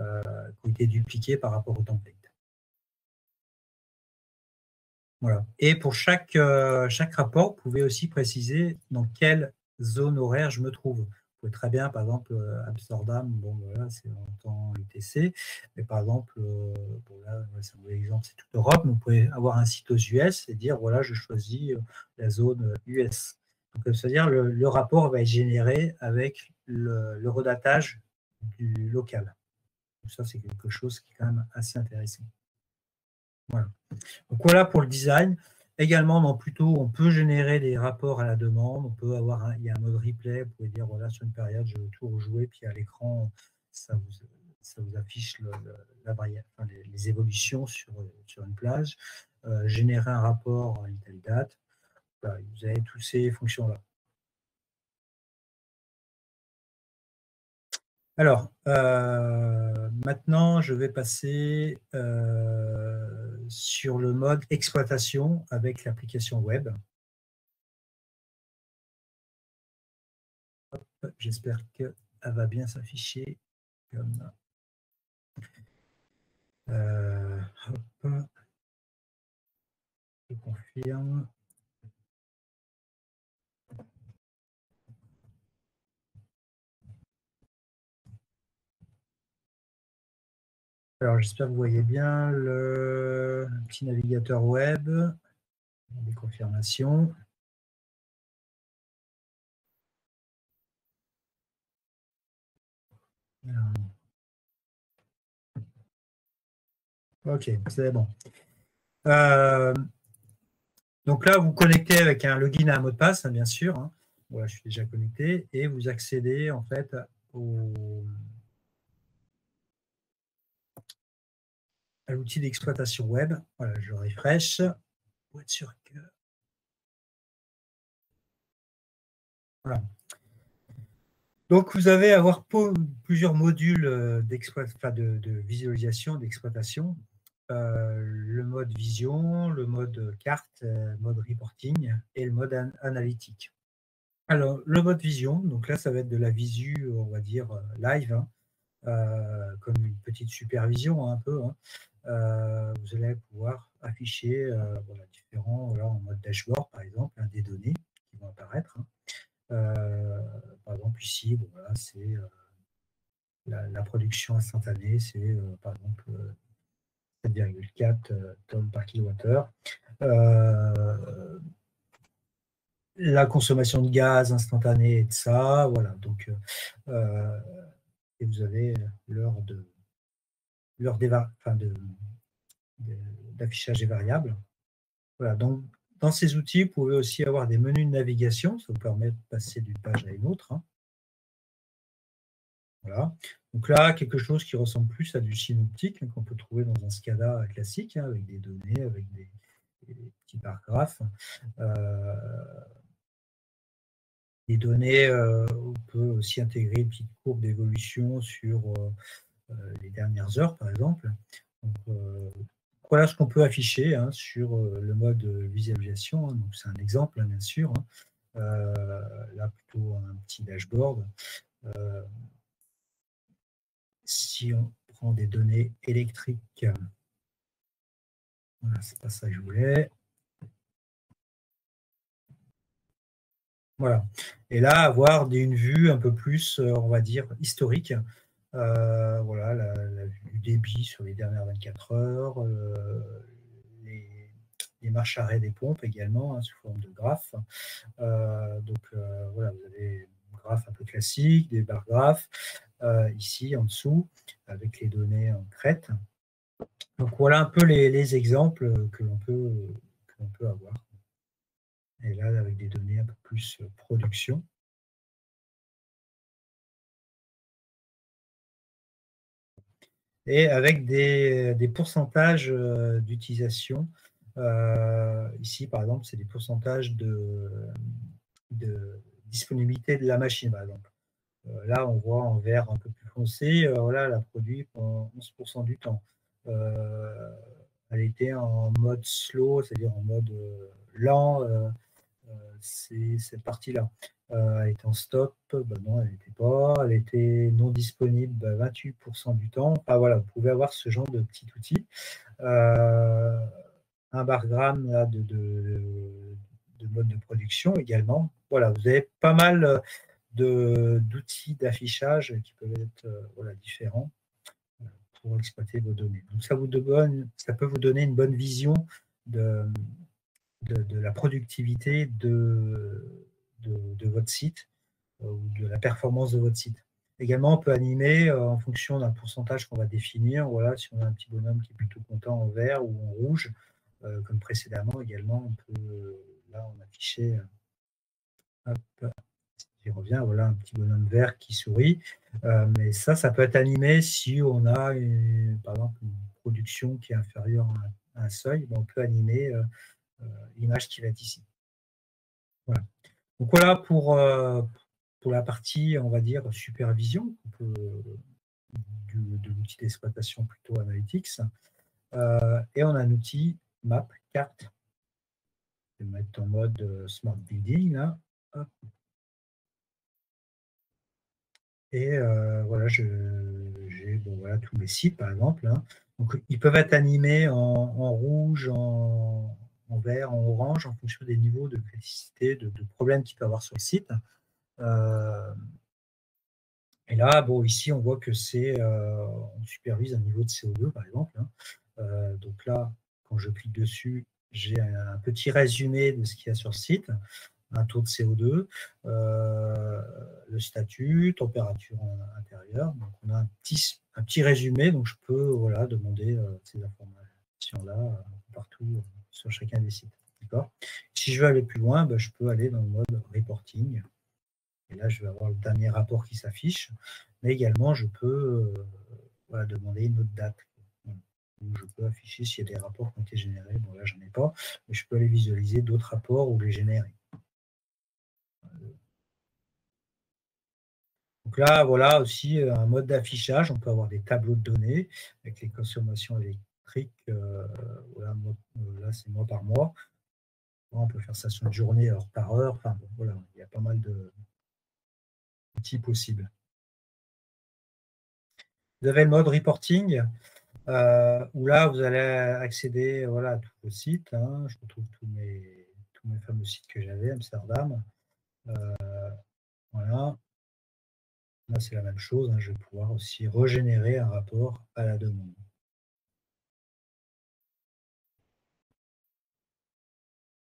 ont été dupliqués par rapport au template. Voilà. Et pour chaque rapport, vous pouvez aussi préciser dans quelle zone horaire je me trouve. Vous pouvez très bien, par exemple, Amsterdam, bon voilà, c'est en temps UTC, mais par exemple, bon là, c'est un mauvais exemple, c'est toute Europe, mais vous pouvez avoir un site aux US et dire, voilà, je choisis la zone US. Donc, c'est-à-dire le rapport va être généré avec le redatage du local. Donc ça, c'est quelque chose qui est quand même assez intéressant. Voilà. Donc voilà pour le design. Également, on peut générer des rapports à la demande. On peut avoir il y a un mode replay. Vous pouvez dire, voilà, sur une période, je veux tout rejouer, puis à l'écran, ça vous affiche la variable, enfin, les évolutions sur une plage. Générer un rapport à une telle date. Voilà, vous avez toutes ces fonctions-là. Alors, maintenant, je vais passer sur le mode exploitation avec l'application web. J'espère qu'elle va bien s'afficher. Hop, je confirme. Alors, j'espère que vous voyez bien le petit navigateur web, des confirmations. Ok, c'est bon. Donc là, vous connectez avec un login et un mot de passe, hein, bien sûr. Hein. Voilà, je suis déjà connecté. Et vous accédez en fait à l'outil d'exploitation web. Voilà, je refresh pour être sûr que... Voilà. Donc, vous allez avoir plusieurs modules de visualisation, d'exploitation. Le mode vision, le mode carte, mode reporting et le mode analytique. Alors, le mode vision, donc là, ça va être de la visu, on va dire, live, hein, comme une petite supervision un peu. Hein. Vous allez pouvoir afficher voilà, différents, voilà, en mode dashboard, par exemple, hein, des données qui vont apparaître. Hein. Par exemple, ici, bon, voilà, c'est la production instantanée, c'est par exemple 7,4 tonnes par kilowattheure. La consommation de gaz instantanée et de ça, voilà. Donc, et vous avez l'heure d'affichage des variables. Voilà. Donc, dans ces outils, vous pouvez aussi avoir des menus de navigation, ça vous permet de passer d'une page à une autre. Hein. Voilà. Donc là, quelque chose qui ressemble plus à du synoptique hein, qu'on peut trouver dans un SCADA classique, hein, avec des données, avec des petits paragraphes. Les données, on peut aussi intégrer une petite courbe d'évolution sur les dernières heures, par exemple. Donc, voilà ce qu'on peut afficher hein, sur le mode visualisation. Hein. Donc c'est un exemple, hein, bien sûr. Hein. Là, plutôt un petit dashboard. Si on prend des données électriques, voilà, c'est pas ça que je voulais. Voilà. Et là, avoir une vue un peu plus, on va dire, historique. Voilà, la vue du débit sur les dernières 24 heures, les marches arrêt des pompes également, hein, sous forme de graphes. Voilà, vous avez un graphe un peu classique, des barres graphes, ici en dessous, avec les données en crête. Donc voilà un peu les exemples que l'on peut avoir. Et là, avec des données un peu plus production. Et avec des pourcentages d'utilisation. Ici, par exemple, c'est des pourcentages de disponibilité de la machine, par exemple. Là, on voit en vert un peu plus foncé, voilà, elle a produit pendant 11% du temps. Elle était en mode slow, c'est-à-dire en mode lent, c'est cette partie-là. Elle était en stop, bah non, elle n'était pas. Elle était non disponible, bah 28% du temps. Enfin, voilà, vous pouvez avoir ce genre de petit outil. Un bargramme là, de mode de production également. Voilà, vous avez pas mal d'outils d'affichage qui peuvent être voilà, différents pour exploiter vos données. Donc ça peut vous donner une bonne vision de, de la productivité de votre site ou de la performance de votre site. Également, on peut animer en fonction d'un pourcentage qu'on va définir. Voilà, si on a un petit bonhomme qui est plutôt content en vert ou en rouge, comme précédemment également, on peut, là, on affichait, hop, j'y reviens, voilà un petit bonhomme vert qui sourit. Mais ça peut être animé si on a, par exemple, une production qui est inférieure à un seuil, ben, on peut animer l'image qui va être ici. Voilà. Donc voilà pour la partie, on va dire, supervision de l'outil d'exploitation plutôt Analytics. Et on a un outil map, carte. Je vais mettre en mode Smart Building, là. Hop. Et voilà, j'ai bon, voilà, tous mes sites, par exemple. Hein. Donc, ils peuvent être animés en rouge, en vert, en orange, en fonction des niveaux de criticité, de problèmes qu'il peut y avoir sur le site. Et là, bon, ici, on voit que on supervise un niveau de CO2, par exemple. Hein. Donc là, quand je clique dessus, j'ai un petit résumé de ce qu'il y a sur le site, un taux de CO2, le statut, température intérieure. Donc on a un petit résumé, donc je peux voilà, demander ces informations-là partout sur chacun des sites. Si je veux aller plus loin, ben, je peux aller dans le mode reporting. Et là, je vais avoir le dernier rapport qui s'affiche. Mais également, je peux voilà, demander une autre date. Où je peux afficher s'il y a des rapports qui ont été générés. Bon, là, je n'en ai pas. Mais je peux aller visualiser d'autres rapports ou les générer. Donc là, voilà aussi un mode d'affichage. On peut avoir des tableaux de données avec les consommations électriques. Voilà, là, c'est mois par mois. On peut faire ça sur une journée, heure par heure. Enfin, bon, voilà, il y a pas mal d'outils possibles. Vous avez le mode reporting, où là, vous allez accéder voilà, à tous vos sites. Hein. Je retrouve tous mes fameux sites que j'avais, Amsterdam. Voilà. Là, c'est la même chose. Hein. Je vais pouvoir aussi régénérer un rapport à la demande.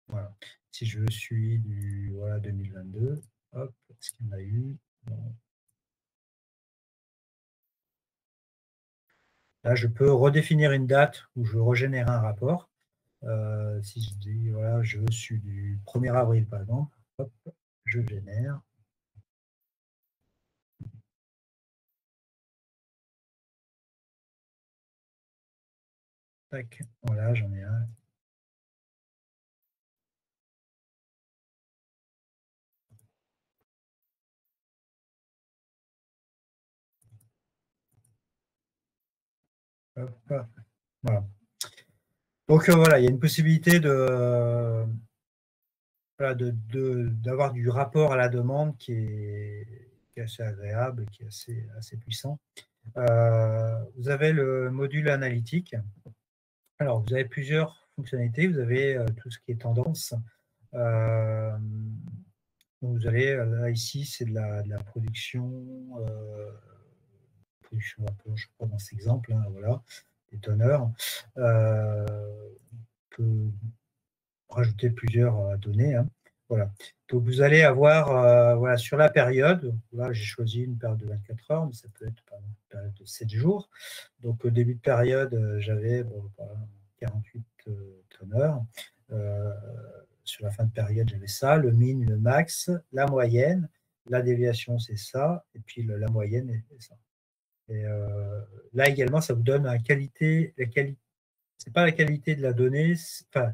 Voilà. Si je suis du voilà, 2022, hop, est-ce qu'il y en a eu? Non. Là, je peux redéfinir une date où je régénère un rapport. Si je dis, voilà, je suis du 1er avril, par exemple, hop, je génère. Tac, voilà, j'en ai un. Hop, voilà. Donc voilà, il y a une possibilité voilà, d'avoir du rapport à la demande qui est assez agréable, qui est assez puissant. Vous avez le module analytique. Alors, vous avez plusieurs fonctionnalités. Vous avez tout ce qui est tendance. Euh, Vous allez, là, ici, c'est de la production vapeur, je crois, dans cet exemple, hein, voilà, des tonneurs. On peut rajouter plusieurs données, hein, voilà. Donc, vous allez avoir, voilà, sur la période, là, j'ai choisi une période de 24 heures, mais ça peut être, par exemple, une période de 7 jours. Donc, au début de période, j'avais bon, 48 tonneurs. Euh, Sur la fin de période, j'avais ça, le min, le max, la moyenne, la déviation, c'est ça, et puis la moyenne est ça. Et là également, ça vous donne c'est pas la qualité de la donnée, enfin,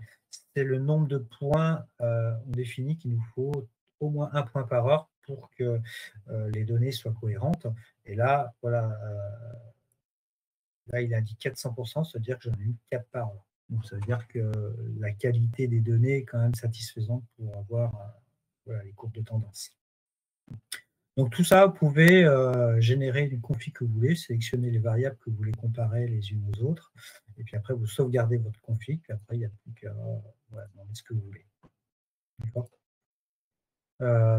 c'est le nombre de points, on définit qu'il nous faut au moins un point par heure pour que les données soient cohérentes. Et là, voilà, là, il indique 400%, ça veut dire que j'en ai eu 4 par heure. Donc, ça veut dire que la qualité des données est quand même satisfaisante pour avoir voilà, les courbes de tendance. Donc, tout ça, vous pouvez générer une config que vous voulez, sélectionner les variables que vous voulez comparer les unes aux autres, et puis après, vous sauvegardez votre config, puis après, il n'y a plus qu'à voilà, demander ce que vous voulez.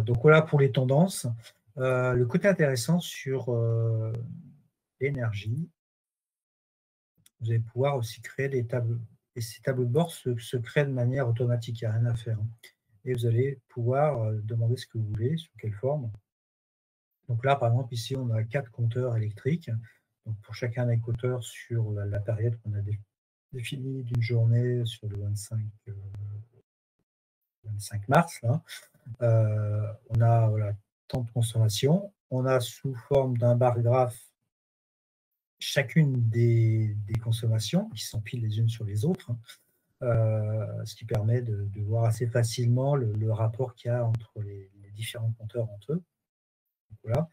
Donc, voilà pour les tendances. Le côté intéressant sur l'énergie, vous allez pouvoir aussi créer des tableaux. Et ces tableaux de bord se créent de manière automatique, il n'y a rien à faire. Et vous allez pouvoir demander ce que vous voulez, sous quelle forme. Donc là, par exemple, ici, on a 4 compteurs électriques. Donc pour chacun des compteurs sur la période qu'on a définie d'une journée sur le 25 mars, là, on a voilà, tant de consommation. On a sous forme d'un bar graphe chacune des consommations qui s'empilent les unes sur les autres, ce qui permet de voir assez facilement le rapport qu'il y a entre les différents compteurs entre eux. Voilà.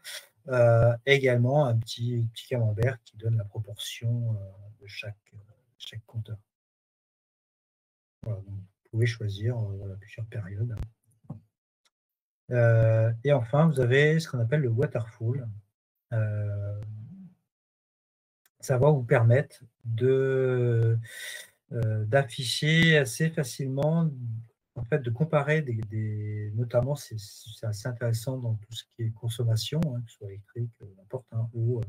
Également un petit camembert qui donne la proportion de chaque compteur. Voilà, donc vous pouvez choisir voilà, plusieurs périodes. Et enfin, vous avez ce qu'on appelle le waterfall. Ça va vous permettre d'afficher assez facilement, en fait, de comparer notamment, c'est assez intéressant dans tout ce qui est consommation, hein, que ce soit électrique, n'importe, hein, ou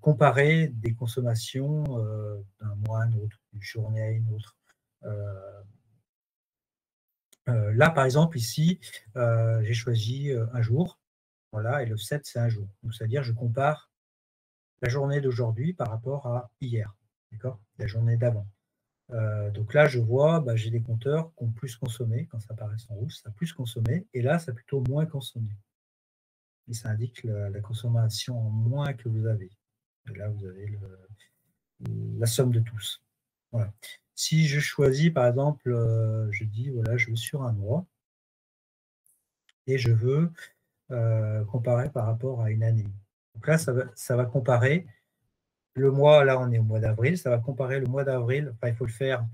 comparer des consommations d'un mois à un autre, d'une journée à une autre. Là, par exemple, ici, j'ai choisi un jour, voilà, et le 7, c'est un jour. Donc, c'est-à-dire, je compare la journée d'aujourd'hui par rapport à hier, d'accord, la journée d'avant. Donc là, je vois, bah, j'ai des compteurs qui ont plus consommé, quand ça apparaît en rouge, ça a plus consommé, et là, ça a plutôt moins consommé. Et ça indique la consommation en moins que vous avez. Et là, vous avez la somme de tous. Voilà. Si je choisis, par exemple, je dis, voilà, je veux sur un mois, et je veux comparer par rapport à une année. Donc là, ça va comparer le mois, là, on est au mois d'avril, ça va comparer le mois d'avril, enfin, il faut le faire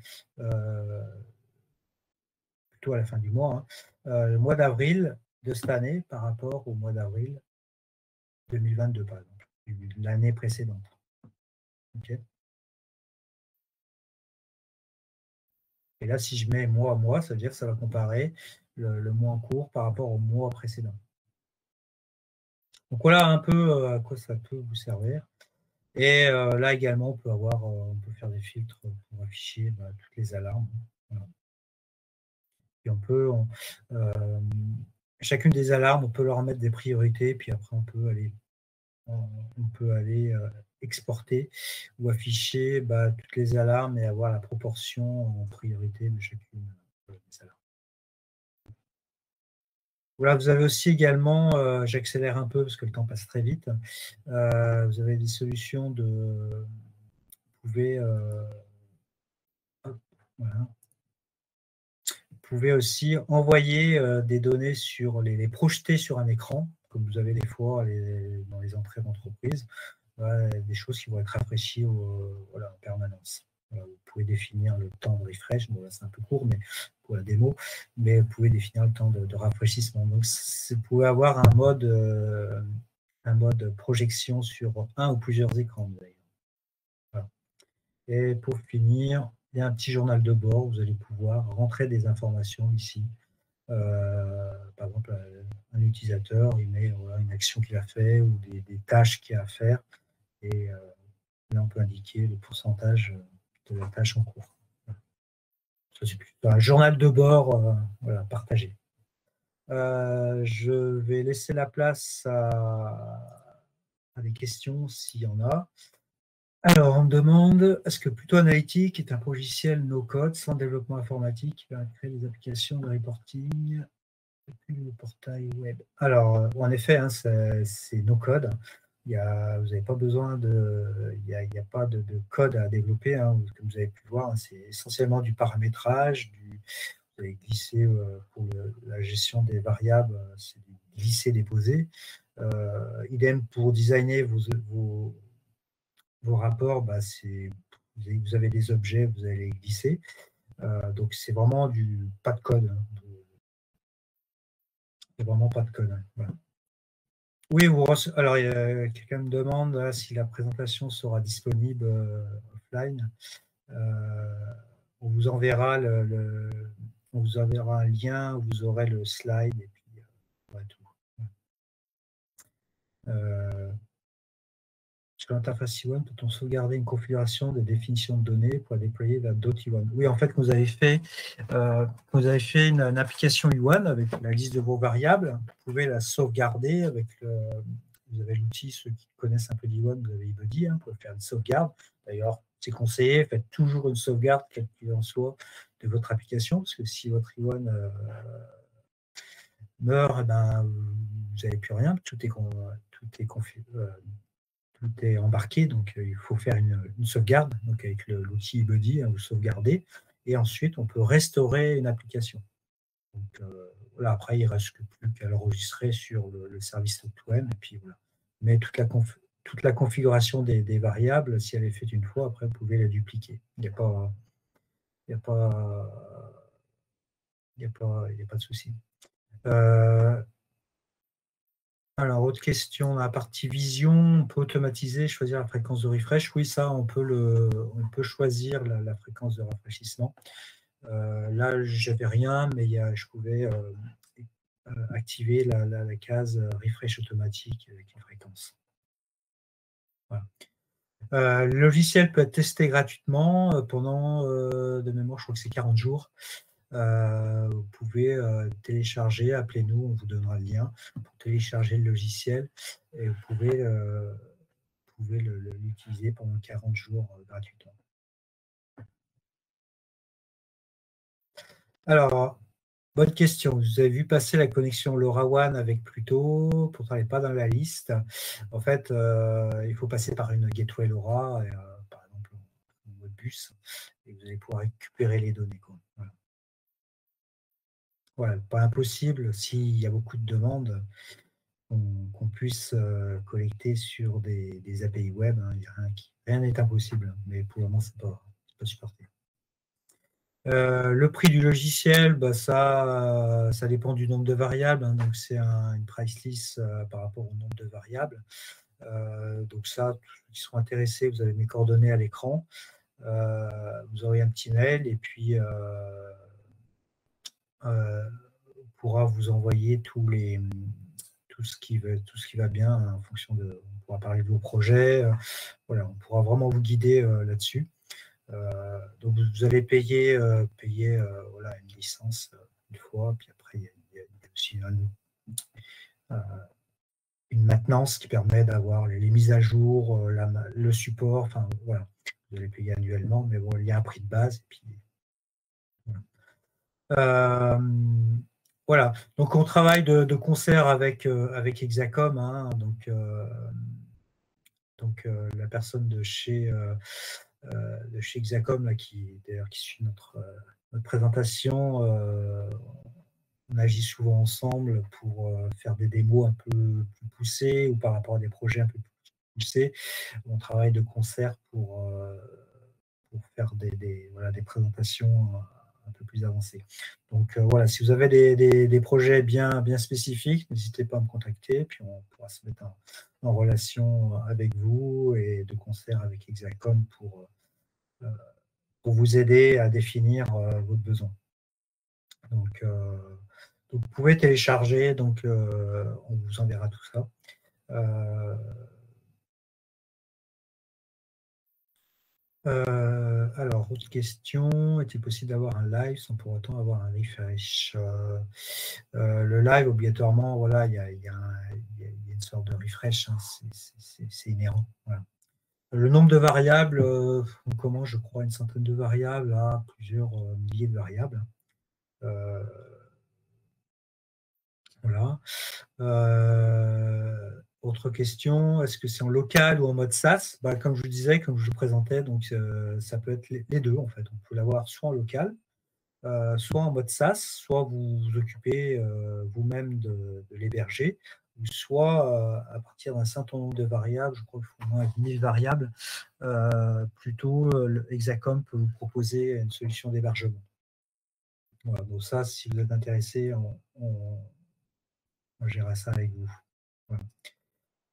plutôt à la fin du mois, hein, le mois d'avril de cette année par rapport au mois d'avril 2022, par exemple, l'année précédente. Okay. Et là, si je mets mois à mois, ça veut dire que ça va comparer le mois en cours par rapport au mois précédent. Donc voilà un peu à quoi ça peut vous servir. Et là également, on peut faire des filtres pour afficher toutes les alarmes. Voilà. Et chacune des alarmes, on peut leur mettre des priorités, puis après on peut aller exporter ou afficher toutes les alarmes et avoir la proportion en priorité de chacune des alarmes. Voilà, vous avez aussi également, j'accélère un peu parce que le temps passe très vite, vous avez des solutions vous pouvez, voilà. Vous pouvez aussi envoyer des données les projeter sur un écran, comme vous avez des fois dans les entrées d'entreprise, voilà, des choses qui vont être rafraîchies voilà, en permanence. Voilà, vous pouvez définir le temps de refresh, bon là c'est un peu court mais pour la démo, mais vous pouvez définir le temps de rafraîchissement. Donc vous pouvez avoir un mode projection sur un ou plusieurs écrans. Voilà. Et pour finir, il y a un petit journal de bord, vous allez pouvoir rentrer des informations ici. Par exemple, un utilisateur, il met voilà, une action qu'il a fait ou des tâches qu'il a à faire, et là on peut indiquer le pourcentage de la tâche en cours. Ça, c'est plutôt un journal de bord voilà, partagé. Je vais laisser la place à des questions s'il y en a. Alors, on me demande, est-ce que Pluto Analytics est un logiciel no-code, sans développement informatique, qui va créer des applications de reporting depuis le portail web? Alors, en effet, hein, c'est no-code. Vous n'avez pas besoin il n'y a pas de code à développer. Hein, comme vous avez pu voir, hein, c'est essentiellement du paramétrage, vous allez glisser pour la gestion des variables, c'est du glisser-déposer. Idem pour designer vos rapports, bah, vous avez des objets, vous allez les glisser. Donc c'est vraiment pas de code. Hein. C'est vraiment pas de code. Hein. Voilà. Oui, alors quelqu'un me demande si la présentation sera disponible offline. On vous enverra on vous enverra un lien où vous aurez le slide et puis tout. Sur l'interface E1, peut-on sauvegarder une configuration de définition de données pour la déployer vers d'autres E1? Oui, en fait, vous avez fait une application E1 avec la liste de vos variables. Vous pouvez la sauvegarder avec vous avez l'outil, ceux qui connaissent un peu d'E1, vous avez eBuddy, hein, pour faire une sauvegarde. D'ailleurs, c'est conseillé, faites toujours une sauvegarde, quel qu'il en soit, de votre application, parce que si votre E1 meurt, eh ben, vous n'avez plus rien, tout est embarqué, donc il faut faire une sauvegarde. Donc avec l'outil eBuddy, hein, vous sauvegardez, et ensuite on peut restaurer une application. Donc voilà, après il ne reste plus qu'à l'enregistrer sur le service Talk2M, et puis voilà. Mais toute la configuration des variables, si elle est faite une fois, après vous pouvez la dupliquer. Il n'y a pas de souci. Alors, autre question, la partie vision, on peut automatiser, choisir la fréquence de refresh. Oui, ça, on peut choisir la fréquence de rafraîchissement. Là, j'avais rien, mais je pouvais activer la case refresh automatique avec une fréquence. Voilà. Le logiciel peut être testé gratuitement pendant, de mémoire, je crois que c'est 40 jours. Vous pouvez télécharger, appelez-nous, on vous donnera le lien pour télécharger le logiciel, et vous pouvez l'utiliser pendant 40 jours gratuitement. Alors, bonne question. Vous avez vu passer la connexion LoRaWAN avec Pluto, pourtant elle n'est pas dans la liste. En fait, il faut passer par une gateway LoRa, par exemple en mode bus, et vous allez pouvoir récupérer les données. Quoi. Voilà. Voilà, pas impossible, s'il y a beaucoup de demandes, qu'on puisse collecter sur des API web. Hein, rien n'est impossible, mais pour le moment, ce n'est pas supporté. Le prix du logiciel, bah, ça dépend du nombre de variables. Hein, donc, c'est une price list par rapport au nombre de variables. Donc, ça, tous ceux qui seront intéressés, vous avez mes coordonnées à l'écran. Vous aurez un petit mail, et puis on pourra vous envoyer tout ce qui va bien, hein, en fonction on pourra parler de vos projets. Voilà, on pourra vraiment vous guider là-dessus. Donc vous allez payer voilà, une licence une fois, puis après il y a aussi une maintenance qui permet d'avoir les mises à jour, le support, enfin voilà, vous allez payer annuellement, mais bon, il y a un prix de base, et puis voilà. Voilà, donc on travaille de concert avec Hexacom, hein, donc la personne de chez Hexacom, là, qui suit notre présentation. On agit souvent ensemble pour faire des démos un peu plus poussées, ou par rapport à des projets un peu plus poussés. On travaille de concert pour faire voilà, des présentations un peu plus avancées. Donc voilà, si vous avez des projets bien spécifiques, n'hésitez pas à me contacter, puis on pourra se mettre en relation avec vous et de concert avec Exacom pour vous aider à définir votre besoin. Donc, vous pouvez télécharger, donc on vous enverra tout ça. Alors, autre question, est-il possible d'avoir un live sans pour autant avoir un refresh? Le live, obligatoirement, voilà, il y a une sorte de refresh, hein, c'est inhérent. Voilà. Le nombre de variables, on commence, je crois, une centaine de variables à plusieurs milliers de variables. Voilà. Autre question, est-ce que c'est en local ou en mode SaaS? Bah, comme je vous disais, comme je vous présentais, donc ça peut être les deux en fait. On peut l'avoir soit en local, soit en mode SaaS, soit vous vous occupez vous-même de l'héberger, ou soit à partir d'un certain nombre de variables, je crois qu'il faut au moins 1000 variables, plutôt Exacom peut vous proposer une solution d'hébergement. Voilà, donc ça, si vous êtes intéressé, on gérera ça avec vous. Voilà.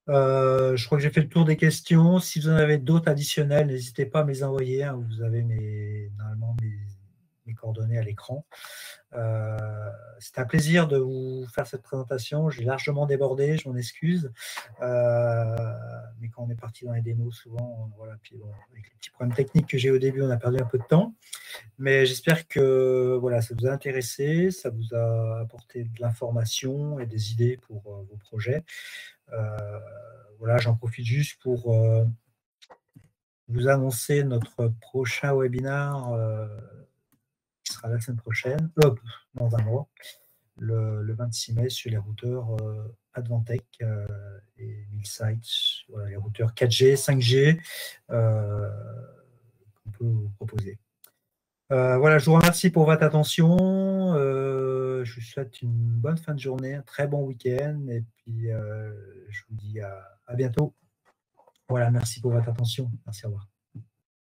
Je crois que j'ai fait le tour des questions. Si vous en avez d'autres additionnelles, n'hésitez pas à me les envoyer, hein. Vous avez normalement mes coordonnées à l'écran. C'était un plaisir de vous faire cette présentation. J'ai largement débordé, je m'en excuse. Mais quand on est parti dans les démos, souvent, voilà, puis bon, avec les petits problèmes techniques que j'ai au début, on a perdu un peu de temps. Mais j'espère que voilà, ça vous a intéressé, ça vous a apporté de l'information et des idées pour vos projets. Voilà, j'en profite juste pour vous annoncer notre prochain webinaire qui sera la semaine prochaine, dans un mois, le 26 mai, sur les routeurs Advantech et Millsite, voilà, les routeurs 4G, 5G qu'on peut vous proposer. Voilà, je vous remercie pour votre attention. Je vous souhaite une bonne fin de journée, un très bon week-end, et puis je vous dis à bientôt. Voilà, merci pour votre attention. Merci, au revoir.